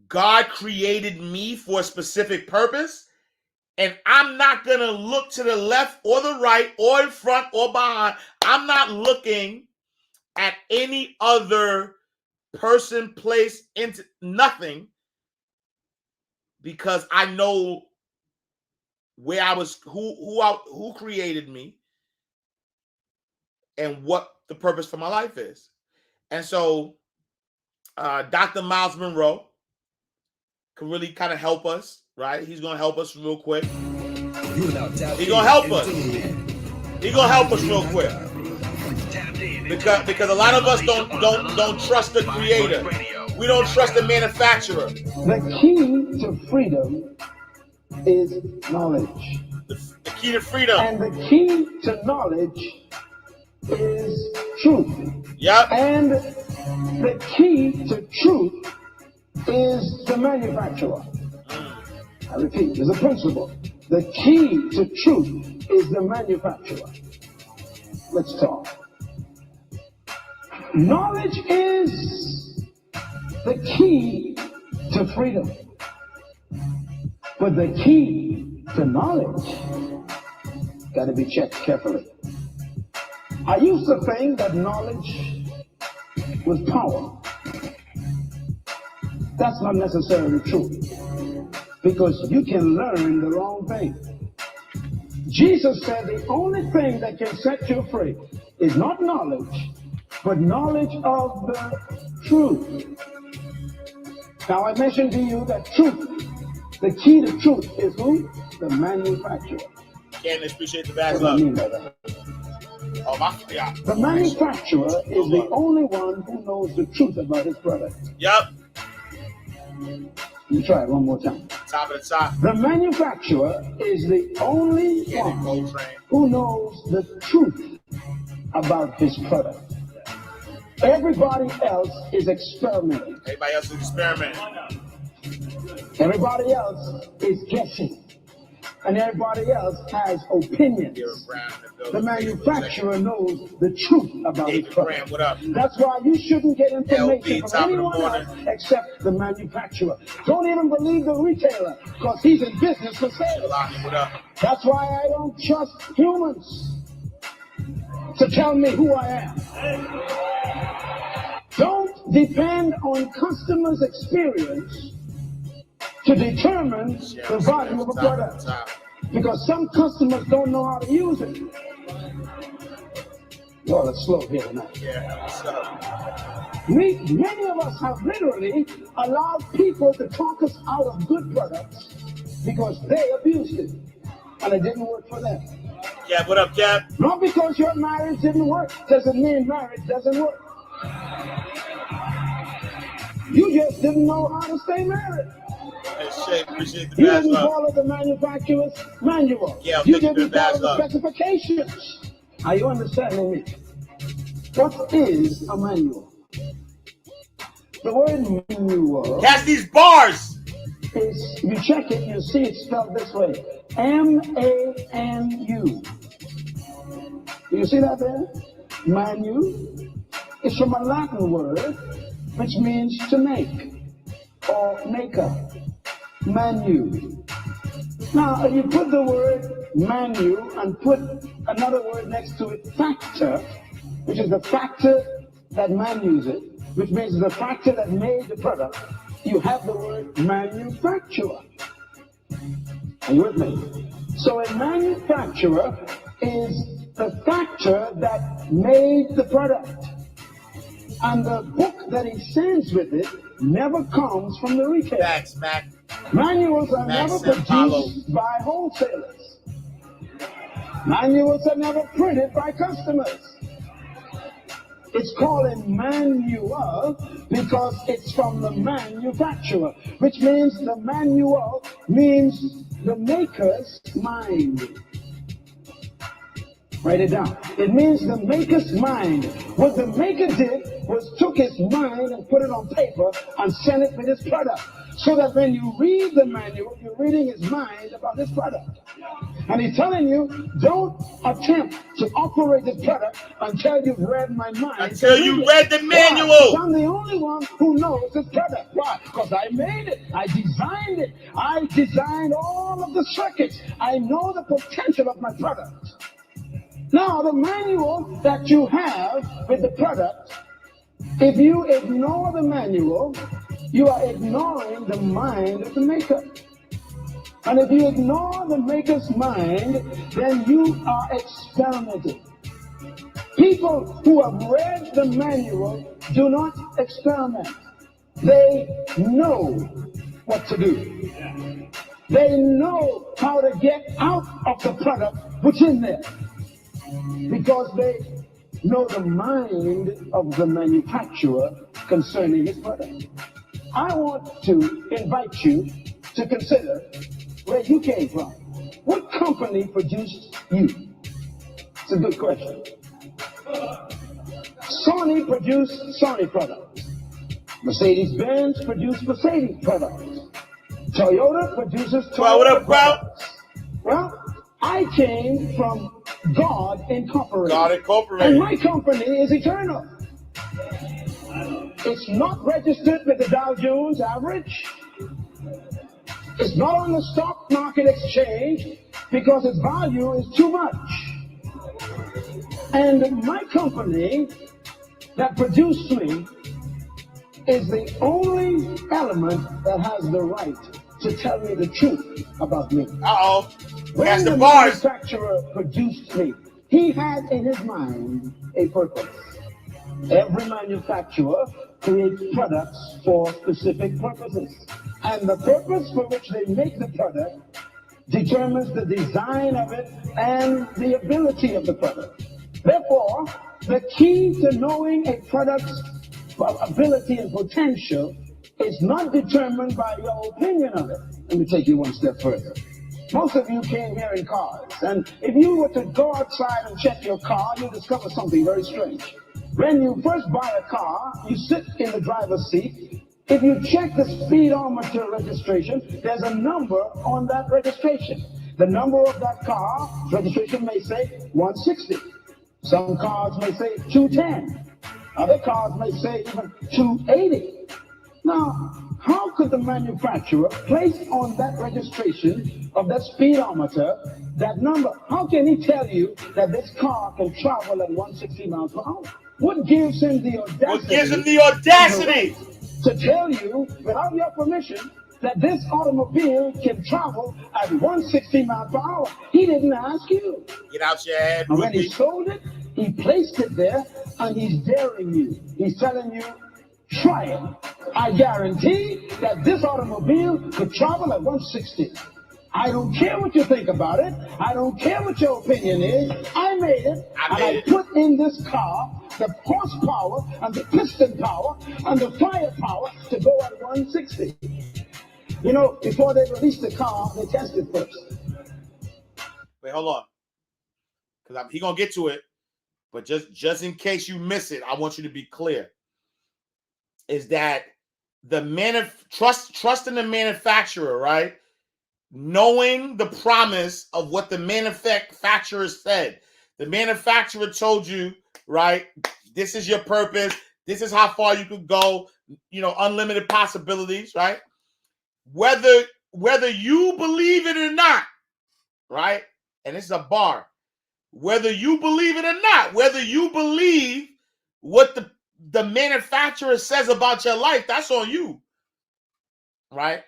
God created me for a specific purpose, and I'm not going to look to the left or the right or in front or behind. I'm not looking at any other person, place, into nothing, because I know where I was, who created me, and what the purpose for my life is. And so Dr. Miles Monroe can really kind of help us, right? He's going to help us real quick. He's going to help us. He's going to help us real quick. Because a lot of us don't trust the creator. We don't trust the manufacturer. The key to freedom is knowledge. The key to freedom. And the key to knowledge is truth. Yep. And the key to truth is the manufacturer. I repeat, there's a principle. The key to truth is the manufacturer. Let's talk. Knowledge is the key to freedom. But the key to knowledge got to be checked carefully. I used to think that knowledge was power. That's not necessarily true, because you can learn the wrong thing. Jesus said the only thing that can set you free is not knowledge, but knowledge of the truth. Now I mentioned to you that truth, the key to truth is who? The manufacturer. Can't appreciate the bad What do I love. mean by that? Oh, yeah. The manufacturer is the only one who knows the truth about his product. Yep. Let me try it one more time. Top of the top. The manufacturer is the only one who knows the truth about his product. Everybody else is experimenting. Everybody else is experimenting. Everybody else is guessing. And everybody else has opinions. The manufacturer knows the truth about his product. What up? That's why you shouldn't get information LP, from anyone else except the manufacturer. Don't even believe the retailer, because he's in business for sales. What up? That's why I don't trust humans to tell me who I am. Don't depend on customers' experience to determine the value of a product, because some customers don't know how to use it. Well, it's slow here tonight. Yeah, what's up? Many of us have literally allowed people to talk us out of good products because they abused it and it didn't work for them. Yeah, what up, Cap? Not because your marriage didn't work doesn't mean marriage doesn't work. You just didn't know how to stay married. Hey, Shay, appreciate the You bad didn't love. follow the manufacturer's manual. Yeah, you thank you for the didn't bad follow the love. specifications. Are you understanding me? What is a manual? The word manual Catch these bars. is, you check it, you see it spelled this way. M-A-N-U. Do you see that there? Manu. is from a Latin word which means to make or maker, manu. Now, if you put the word manu and put another word next to it, factor, which is the factor that manus it, which means the factor that made the product, you have the word manufacturer. Are you with me? So a manufacturer is the factor that made the product. And the book that he sends with it never comes from the retailer. Facts, Mac. Manuals are Max never and Paulo. produced by wholesalers. Manuals are never printed by customers. It's called a manual because it's from the manufacturer, which means the manual means the maker's mind. Write it down. It means the maker's mind. What the maker did was took his mind and put it on paper and sent it with his product. So that when you read the manual, you're reading his mind about this product. And he's telling you, don't attempt to operate this product until you've read my mind. Until you read the manual. Why? I'm the only one who knows this product. Why? Because I made it. I designed it. I designed all of the circuits. I know the potential of my product. Now, the manual that you have with the product, if you ignore the manual, you are ignoring the mind of the maker. And if you ignore the maker's mind, then you are experimenting. People who have read the manual do not experiment. They know what to do. They know how to get out of the product which is in there. Because they know the mind of the manufacturer concerning his product. I want to invite you to consider where you came from. What company produced you? It's a good question. Sony produced Sony products. Mercedes-Benz produced Mercedes products. Toyota produces Toyota Bro, what up, bro? products. Well, I came from God Incorporated. God Incorporated. And my company is eternal. It's not registered with the Dow Jones average. It's not on the stock market exchange because its value is too much. And my company that produced me is the only element that has the right to tell me the truth about me. Uh-oh. When That's the the bars. manufacturer produced me, he had in his mind a purpose. Every manufacturer creates products for specific purposes. And the purpose for which they make the product determines the design of it and the ability of the product. Therefore, the key to knowing a product's ability and potential is not determined by your opinion of it. Let me take you one step further. Most of you came here in cars, and if you were to go outside and check your car, you'll discover something very strange. When you first buy a car, you sit in the driver's seat. If you check the speedometer registration, there's a number on that registration. The number of that car, registration may say 160. Some cars may say 210. Other cars may say even 280. Now, how could the manufacturer place on that registration of that speedometer that number? How can he tell you that this car can travel at 160 miles per hour? What gives him the audacity? What gives him the audacity? To tell you, without your permission, that this automobile can travel at 160 miles per hour. He didn't ask you. Get out your head. And when he sold it, he placed it there, and he's daring you. He's telling you, try it. I guarantee that this automobile could travel at 160. I don't care what you think about it. I don't care what your opinion is. I made it, and I put in this car the horsepower and the piston power and the firepower to go at 160. You know, before they release the car, they test it first. Wait, hold on. Because he's going to get to it. But just in case you miss it, I want you to be clear. Is that the trust in the manufacturer, right? Knowing the promise of what the manufacturer said. The manufacturer told you, right? This is your purpose. This is how far you could go. You know, unlimited possibilities, right? Whether you believe it or not, right? And this is a bar. Whether you believe it or not, whether you believe what the manufacturer says about your life, that's on you, right?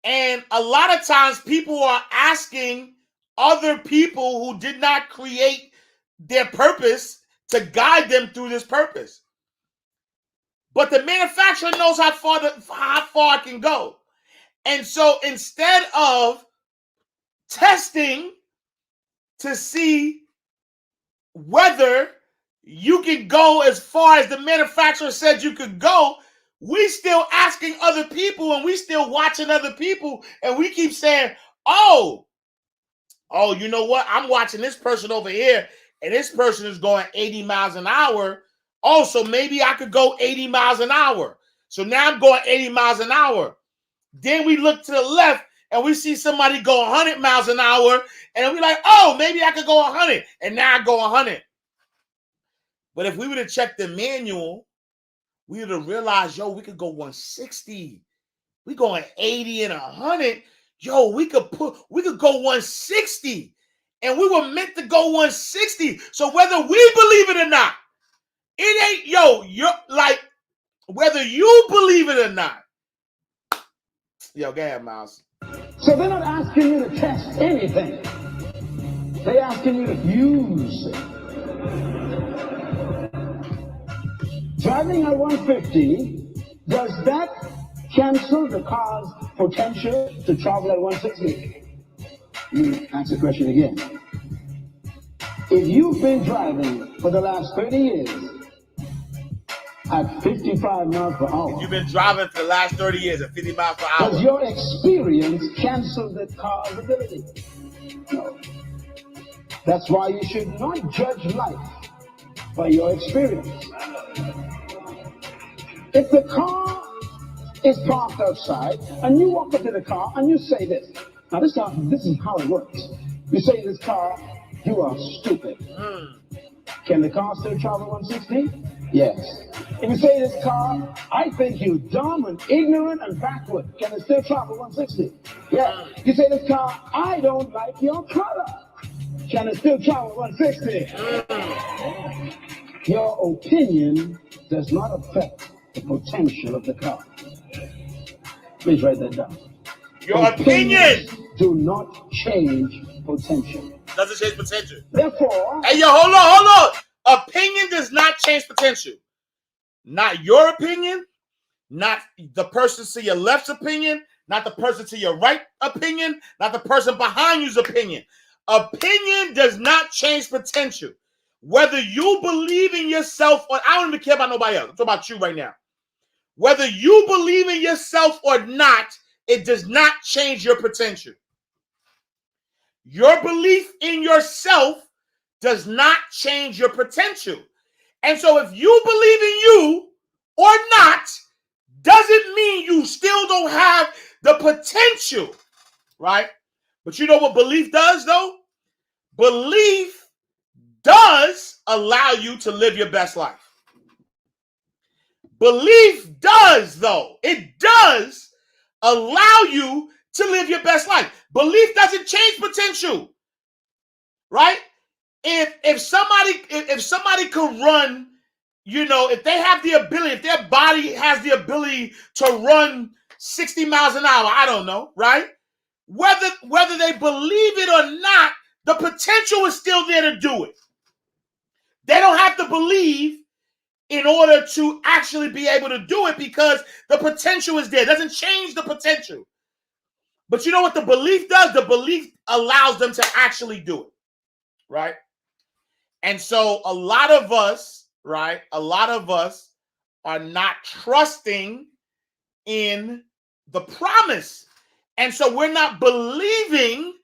And a lot of times people are asking other people who did not create their purpose to guide them through this purpose. But the manufacturer knows how far it can go. And so instead of testing to see whether you can go as far as the manufacturer said you could go, we still asking other people and we still watching other people, and we keep saying, oh, you know what? I'm watching this person over here, and this person is going 80 miles an hour. Oh, so maybe I could go 80 miles an hour. So now I'm going 80 miles an hour. Then we look to the left and we see somebody go 100 miles an hour, and we're like, oh, maybe I could go 100, and now I go 100. But if we would have checked the manual, we would have realized, yo, we could go 160. We going 80 and 100. Yo, we could go 160. And we were meant to go 160. So whether we believe it or not, it ain't, you're like, whether you believe it or not. Yo, go ahead, Miles. So they're not asking you to test anything. They're asking you to use it. Driving at 150, does that cancel the car's potential to travel at 160? Ask the question again. If you've been driving for the last 30 years at 55 miles per hour, You've been driving for the last 30 years at 50 miles per hour. does your experience cancel the car's ability? No. That's why you should not judge life by your experience. If the car is parked outside and you walk up to the car and you say this. Now this is how it works. You say to this car, you are stupid. Can the car still travel 160? Yes. If you say to this car, I think you're dumb and ignorant and backward, can it still travel 160? Yeah. You say to this car, I don't like your color. Can it still travel 160? Your opinion does not affect the potential of the car. Please write that down. Your opinion do not change potential. doesn't change potential. Therefore, Hey, yo, hold on. Opinion does not change potential. Not your opinion, not the person to your left's opinion, not the person to your right opinion, not the person behind you's opinion. Opinion does not change potential. Whether you believe in yourself or I don't even care about nobody else. I'm talking about you right now. Whether you believe in yourself or not, it does not change your potential. Your belief in yourself does not change your potential. And so if you believe in you or not, doesn't mean you still don't have the potential, right? But you know what belief does, though? Belief does allow you to live your best life. Belief does, though. It does allow you to live your best life. Belief doesn't change potential, right? If somebody could run, if they have the ability, if their body has the ability to run 60 miles an hour, I don't know, right? Whether they believe it or not, the potential is still there to do it. They don't have to believe in order to actually be able to do it because the potential is there. It doesn't change the potential. But you know what the belief does? The belief allows them to actually do it, right? And so a lot of us, right? A lot of us are not trusting in the promise. And so we're not believing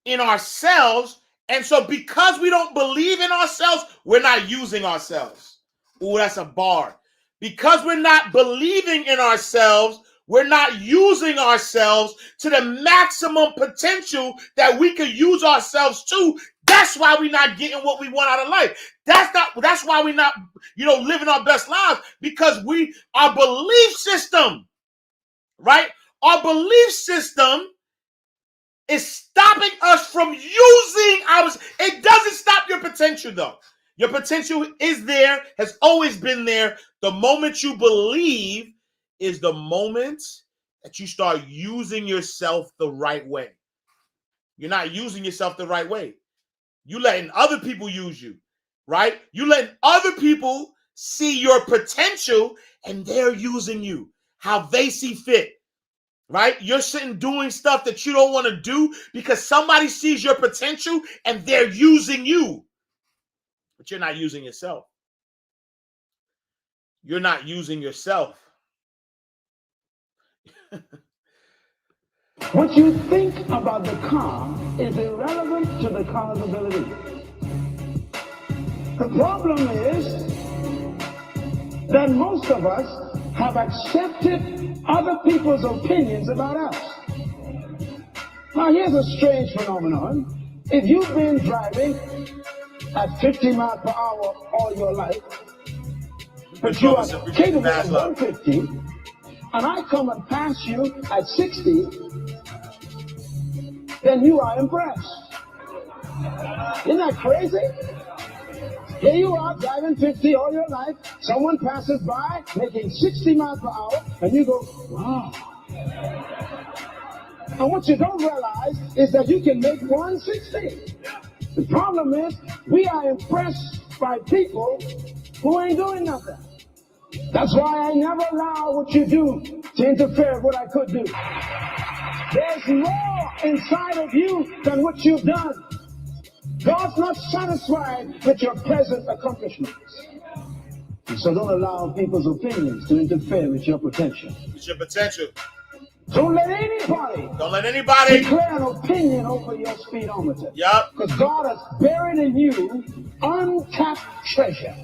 in ourselves. And so because we don't believe in ourselves, we're not using ourselves. Ooh, that's a bar. Because we're not believing in ourselves, We're not using ourselves to the maximum potential that we could use ourselves to. That's why we're not getting what we want out of life. That's why we're not, living our best lives, because our belief system, right? Our belief system is stopping us from using ours. It doesn't stop your potential, though. Your potential is there, has always been there. The moment you believe is the moment that you start using yourself the right way. You're not using yourself the right way. You letting other people use you, right? You letting other people see your potential, and they're using you how they see fit, right? You're sitting doing stuff that you don't want to do because somebody sees your potential and they're using you, but you're not using yourself. You're not using yourself. What you think about the car is irrelevant to the car's ability. The problem is that most of us have accepted other people's opinions about us. Now, here's a strange phenomenon. If you've been driving at 50 miles per hour all your life, but you are capable of 150, and I come and pass you at 60, then you are impressed. Isn't that crazy? Here you are driving 50 all your life, someone passes by making 60 miles per hour, and you go, wow. And what you don't realize is that you can make 160. The problem is we are impressed by people who ain't doing nothing. That's why I never allow what you do to interfere with what I could do. There's more inside of you than what you've done. God's not satisfied with your present accomplishments. And so don't allow people's opinions to interfere with your potential. It's your potential. Don't let anybody declare an opinion over your speedometer. Yep. Because God has buried in you untapped treasure.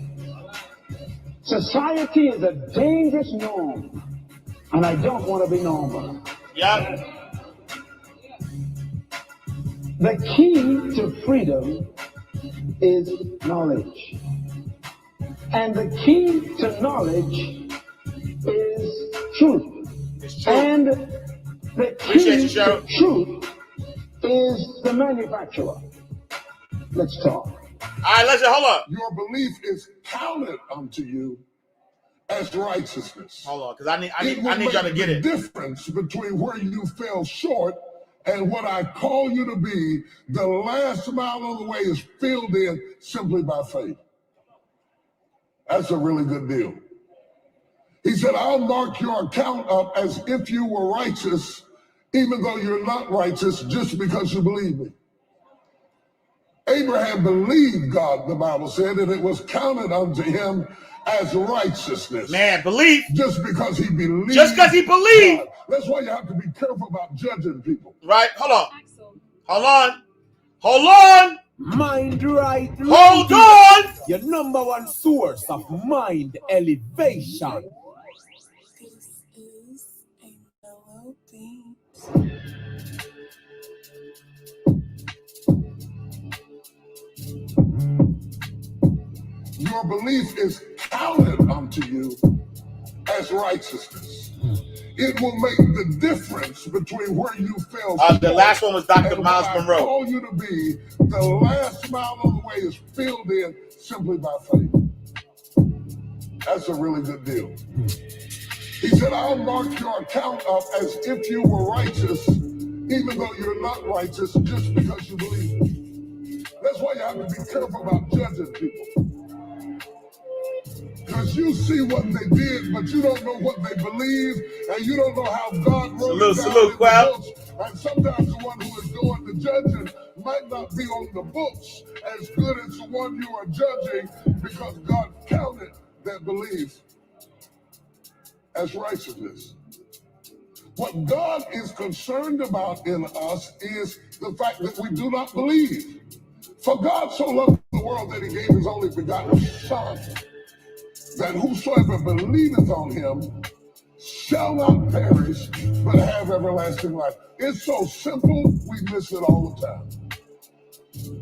Society is a dangerous norm, and I don't want to be normal. Yep. The key to freedom is knowledge. And the key to knowledge is truth. It's true. And the key to truth is the manufacturer. Let's talk. All right, let's hold up. Your belief is counted unto you as righteousness. Hold on, because I need y'all to get it. The difference between where you fell short and what I call you to be, the last mile of the way is filled in simply by faith. That's a really good deal. He said, I'll mark your account up as if you were righteous, even though you're not righteous, just because you believe me. Abraham believed God, the Bible said, and it was counted unto him as righteousness. Man, belief. Just because he believed. Just because he believed. God. That's why you have to be careful about judging people. Right? Hold on. Hold on. Hold on. Mind right. Hold on. Your number one source of mind elevation. This is a mellow beat. Your belief is counted unto you as righteousness. It will make the difference between where you fell short. The last one was Dr. Miles Monroe. I call you to be, the last mile of the way is filled in simply by faith. That's a really good deal. He said, I'll mark your account up as if you were righteous, even though you're not righteous, just because you believe me. That's why you have to be careful about judging people. Because you see what they did, but you don't know what they believe, and you don't know how God wrote it down in the books. And sometimes the one who is doing the judging might not be on the books as good as the one you are judging, because God counted that belief as righteousness. What God is concerned about in us is the fact that we do not believe. For God so loved the world that he gave his only begotten Son, that whosoever believeth on him shall not perish, but have everlasting life. It's so simple, we miss it all the time.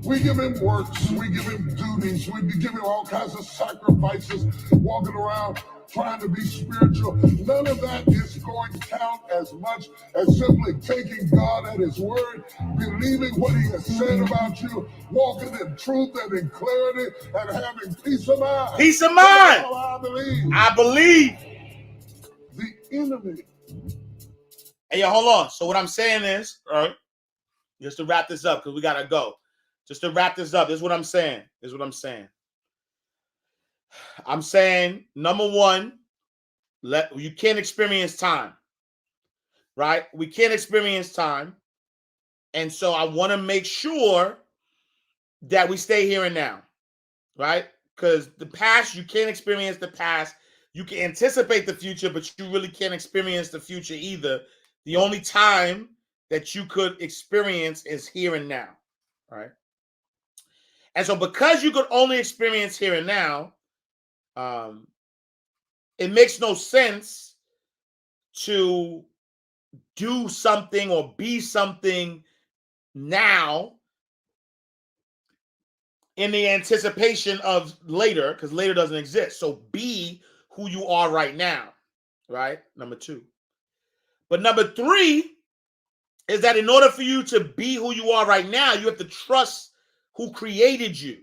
We give him works, we give him duties, we give him all kinds of sacrifices, walking around trying to be spiritual. None of that is going to count as much as simply taking God at his word, believing what he has said about you, walking in truth and in clarity, and having peace of mind. Peace of mind. I believe. I believe. The enemy. Hey, yo, hold on. So what I'm saying is, all right, just to wrap this up, because we got to go. Just to wrap this up, this is what I'm saying. I'm saying, number one, you can't experience time, right? We can't experience time. And so I want to make sure that we stay here and now, right? Because the past, you can't experience the past. You can anticipate the future, but you really can't experience the future either. The only time that you could experience is here and now, right? And so because you could only experience here and now, it makes no sense to do something or be something now in the anticipation of later, because later doesn't exist. So be who you are right now, right? Number two. But number three is that in order for you to be who you are right now, you have to trust who created you,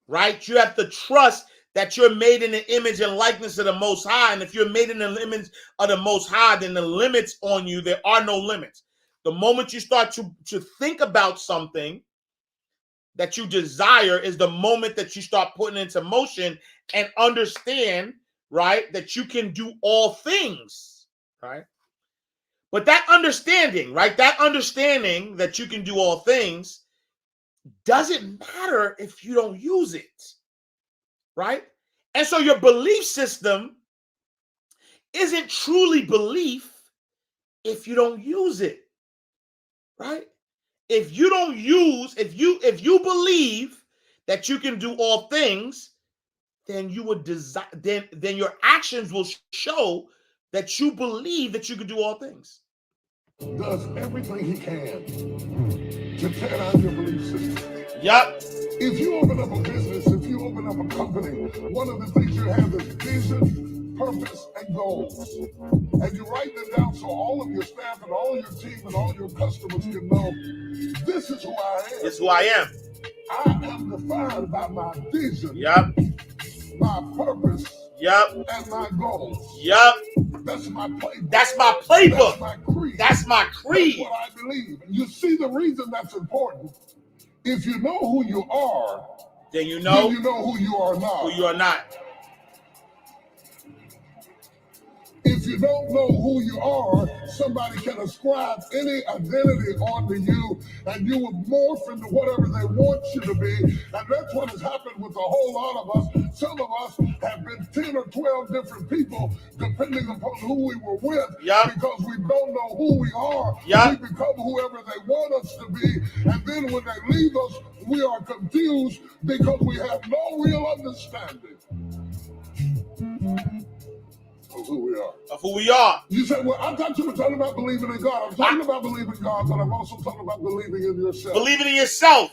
right? You have to trust that you're made in the image and likeness of the Most High. And if you're made in the image of the Most High, then the limits on you, there are no limits. The moment you start to think about something that you desire is the moment that you start putting into motion and understand, right, that you can do all things, right? But that understanding, right, that understanding that you can do all things doesn't matter if you don't use it, right? And so your belief system isn't truly belief if you don't use it, right? If you don't use, if you believe that you can do all things, then you would desire, then your actions will show that you believe that you can do all things. Does everything he can to tear down your belief system. Yep. If you open up a business, if you open up a company, one of the things you have is vision, purpose, and goals. And you write them down so all of your staff and all your team and all your customers can know, this is who I am. This is who I am. I am defined by my vision, Yep. my purpose, yep, and my goals. Yep. That's my playbook. That's my playbook. That's my creed. That's my creed. That's what I believe. You see the reason that's important. If you know who you are, then you know who you are not. Who you are not. If you don't know who you are, somebody can ascribe any identity onto you, and you will morph into whatever they want you to be. And that's what has happened with a whole lot of us. Some of us have been 10 or 12 different people, depending upon who we were with, because we don't know who we are. We become whoever they want us to be, and then when they leave us, we are confused because we have no real understanding of who we are. Of who we are. You said, well, I thought you were talking about believing in God. I'm talking about believing in God, but I'm also talking about believing in yourself. Believing in yourself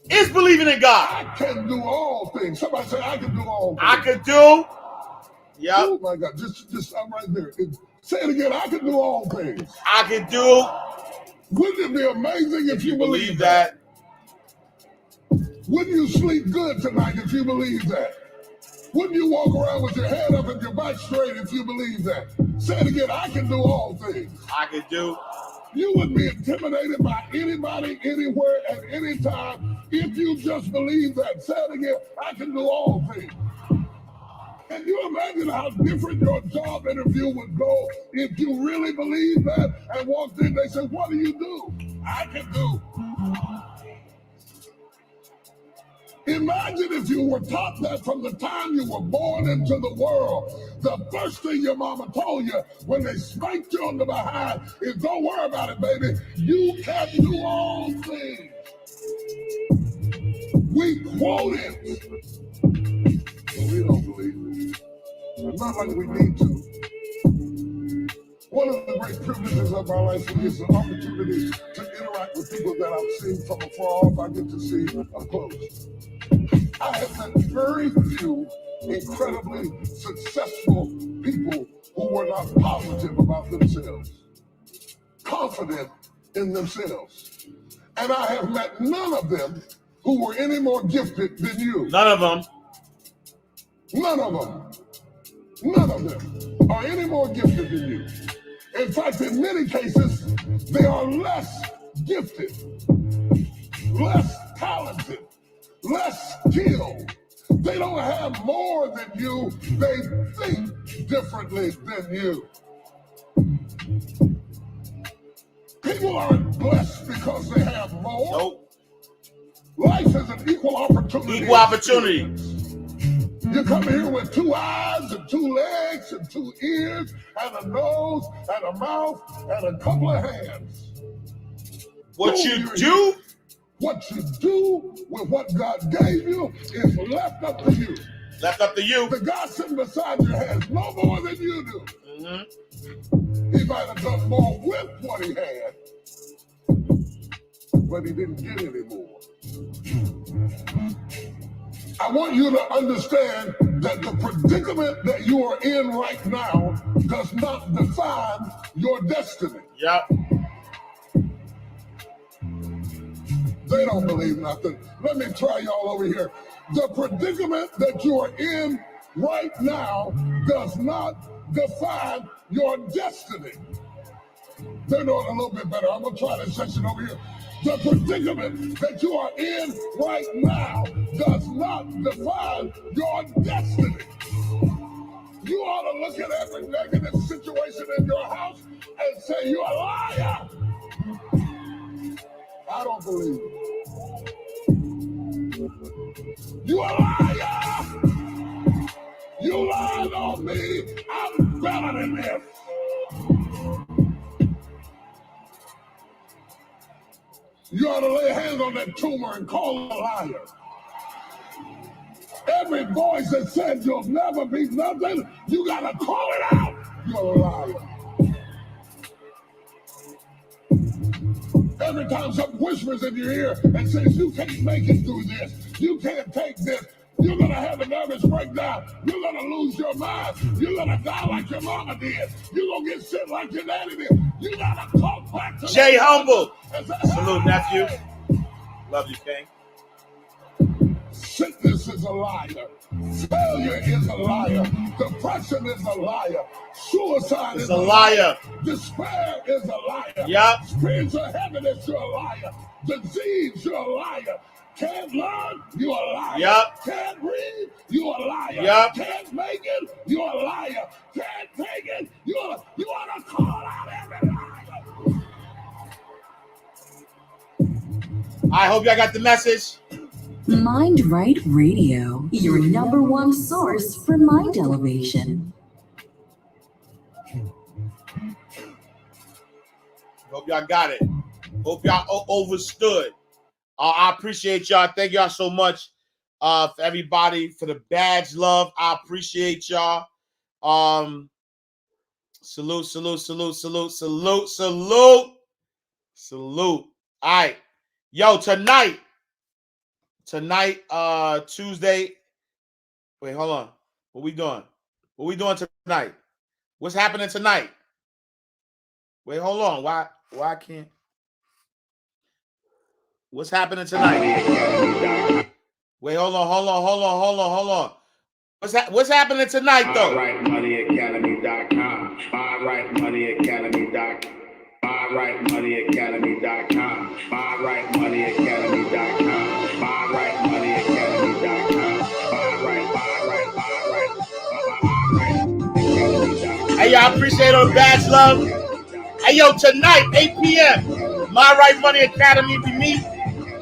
is believing in God. I can do all things. Somebody say, I can do all things. I can do. Yep. Oh my God, just I'm right there. Say it again, I can do all things. I can do. Wouldn't it be amazing if you believe that? Wouldn't you sleep good tonight if you believe that? Wouldn't you walk around with your head up and your back straight if you believe that? Say it again, I can do all things. I can do. You wouldn't be intimidated by anybody, anywhere, at any time if you just believe that. Say it again, I can do all things. Can you imagine how different your job interview would go if you really believed that and walked in, they said, what do you do? I can do. Imagine if you were taught that from the time you were born into the world. The first thing your mama told you when they spanked you on the behind is, don't worry about it, baby. You can do all things. We quote it, but we don't believe it. Not like we need to. One of the great privileges of my life is the opportunity to interact with people that I've seen from afar off. I get to see up close. I have met very few incredibly successful people who were not positive about themselves, confident in themselves. And I have met none of them who were any more gifted than you. None of them. None of them. None of them are any more gifted than you. In fact, in many cases, they are less gifted, less talented, less skilled. They don't have more than you. They think differently than you. People aren't blessed because they have more. Nope. Life is an equal opportunity. Equal opportunity. You come here with 2 eyes and 2 legs and 2 ears and a nose and a mouth and a couple of hands. What you do with what God gave you is left up to you. Left up to you. The God sitting beside you has no more than you do. Mm-hmm. He might have done more with what he had, but he didn't get any more. I want you to understand that the predicament that you are in right now does not define your destiny. Yep. They don't believe nothing. Let me try y'all over here. The predicament that you are in right now does not define your destiny. They're doing a little bit better. I'm going to try this section over here. The predicament that you are in right now does not define your destiny. You ought to look at every negative situation in your house and say, you're a liar. I don't believe it. You're a liar. You lied on me. I'm better than this. You ought to lay hands on that tumor and call it a liar. Every voice that said you'll never be nothing, you got to call it out. You're a liar. Every time something whispers in your ear and says you can't make it through this, you can't take this, you're going to have a nervous breakdown. You're going to lose your mind. You're going to die like your mama did. You're going to get sick like your daddy did. You got to talk back to Jay Humble. say, Salute, nephew. Love you, King. Sickness is a liar. Failure is a liar. Depression is a liar. Suicide is a liar. Despair is a liar. Yep. Spiritual heaviness, you're a liar. Disease, you're a liar. Can't learn, you're a liar. Yep. Can't read, you're a liar. Yep. Can't make it, you're a liar. Can't take it, you ought to call out every liar. I hope y'all got the message. Mind Right Radio, your #1 source for mind elevation. Hope y'all got it. Hope y'all overstood. I appreciate y'all. Thank y'all so much for everybody, for the badge love. I appreciate y'all. Salute, salute, salute, salute, salute, salute, salute. All right. Yo, tonight, Tuesday. Wait, hold on. What we doing? What we doing tonight? What's happening tonight? Wait, hold on. Why I can't? What's happening tonight? Wait, hold on. What's happening tonight, though? MyRightMoneyAcademy.com. MyRightMoneyAcademy.com. MyRightMoneyAcademy.com. MyRightMoneyAcademy.com. MyRightMoneyAcademy.com. Hey, y'all, appreciate all the badge love. Hey, yo, tonight, 8 p.m., My Right Money Academy, we meet.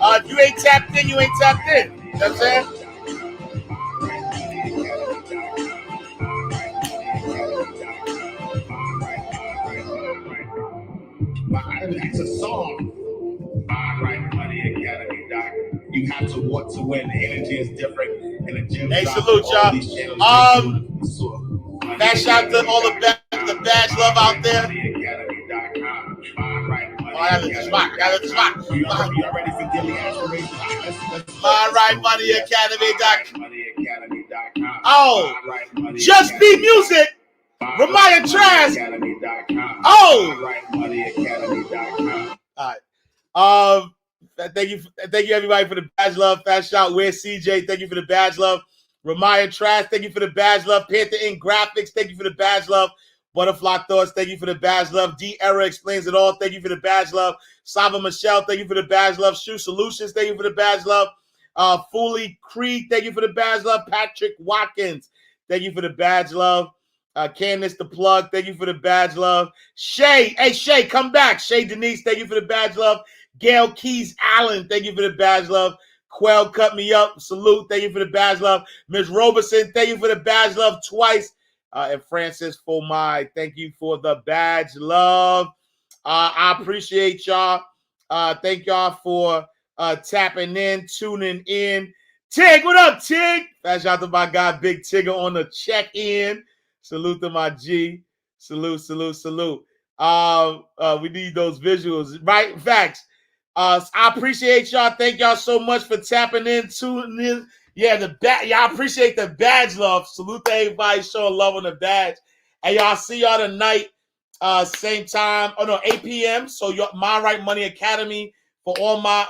If you ain't tapped in, you ain't tapped in. You know what I'm saying? It's a song. MyRightMoneyAcademy.com. You have to want to win. The energy is different. And the gym. Hey, salute, y'all. That shout to all the badge love out there. Academy. You all ready for daily aspirations? MyRightMoneyAcademy.com. Oh, Just Be Music. Ramaya Trask. Oh. All right. Thank you everybody for the badge love. Fast Shout, where's CJ? Thank you for the badge love. Ramaya Trask, thank you for the badge love. Panther Inc. Graphics, thank you for the badge love. Butterfly Thoughts, thank you for the badge love. D Era Explains It All, thank you for the badge love. Saba Michelle, thank you for the badge love. Shoe Solutions, thank you for the badge love. Foley Creed, thank you for the badge love. Patrick Watkins, thank you for the badge love. Candace the Plug, thank you for the badge love. Shay, hey Shay, come back. Shay Denise, thank you for the badge love. Gail Keys Allen, thank you for the badge love. Quell Cut Me Up, salute, thank you for the badge love. Ms. Roberson, thank you for the badge love twice. And Francis Fomai, thank you for the badge love. I appreciate y'all. Thank y'all for tapping in, tuning in. Tig, what up, Tig? Fast shout to my guy, Big Tigger on the check-in. Salute to my G. Salute. We need those visuals, right? Facts. I appreciate y'all. Thank y'all so much for tapping in, tuning in. Yeah, y'all appreciate the badge love. Salute to everybody showing love on the badge. And y'all see y'all tonight, same time. 8 p.m. So My Right Money Academy for all my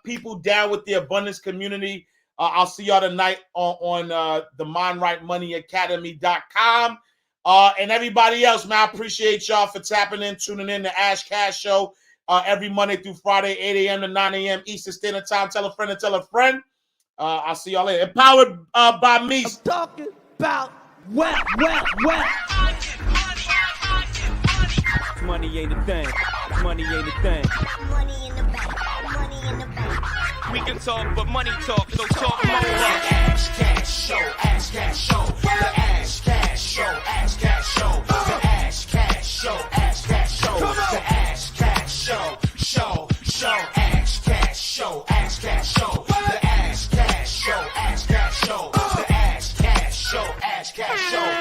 people down with the abundance community. I'll see y'all tonight on the MindRightMoneyAcademy.com. And everybody else, man, I appreciate y'all for tapping in, tuning in to Ash Cash Show every Monday through Friday, 8 a.m. to 9 a.m. Eastern Standard Time. Tell a friend and tell a friend. I'll see y'all later. Empowered by me. I'm talking about well. Money ain't a thing. Money ain't a thing. Money in the bank. Money in the bank. We can talk, but money talk, so talk more. Ash Cash Show, Ash Cash Show, the Ash Cash Show, Ash Cash Show, the Ash Cash Show, Ash Cash Show, the Ash Cash Show, Ash Cash Show, Ash Cash Show, the Ash Cash Show, Ash Cash Show, the Ash Cash Show, Ash Cash Show.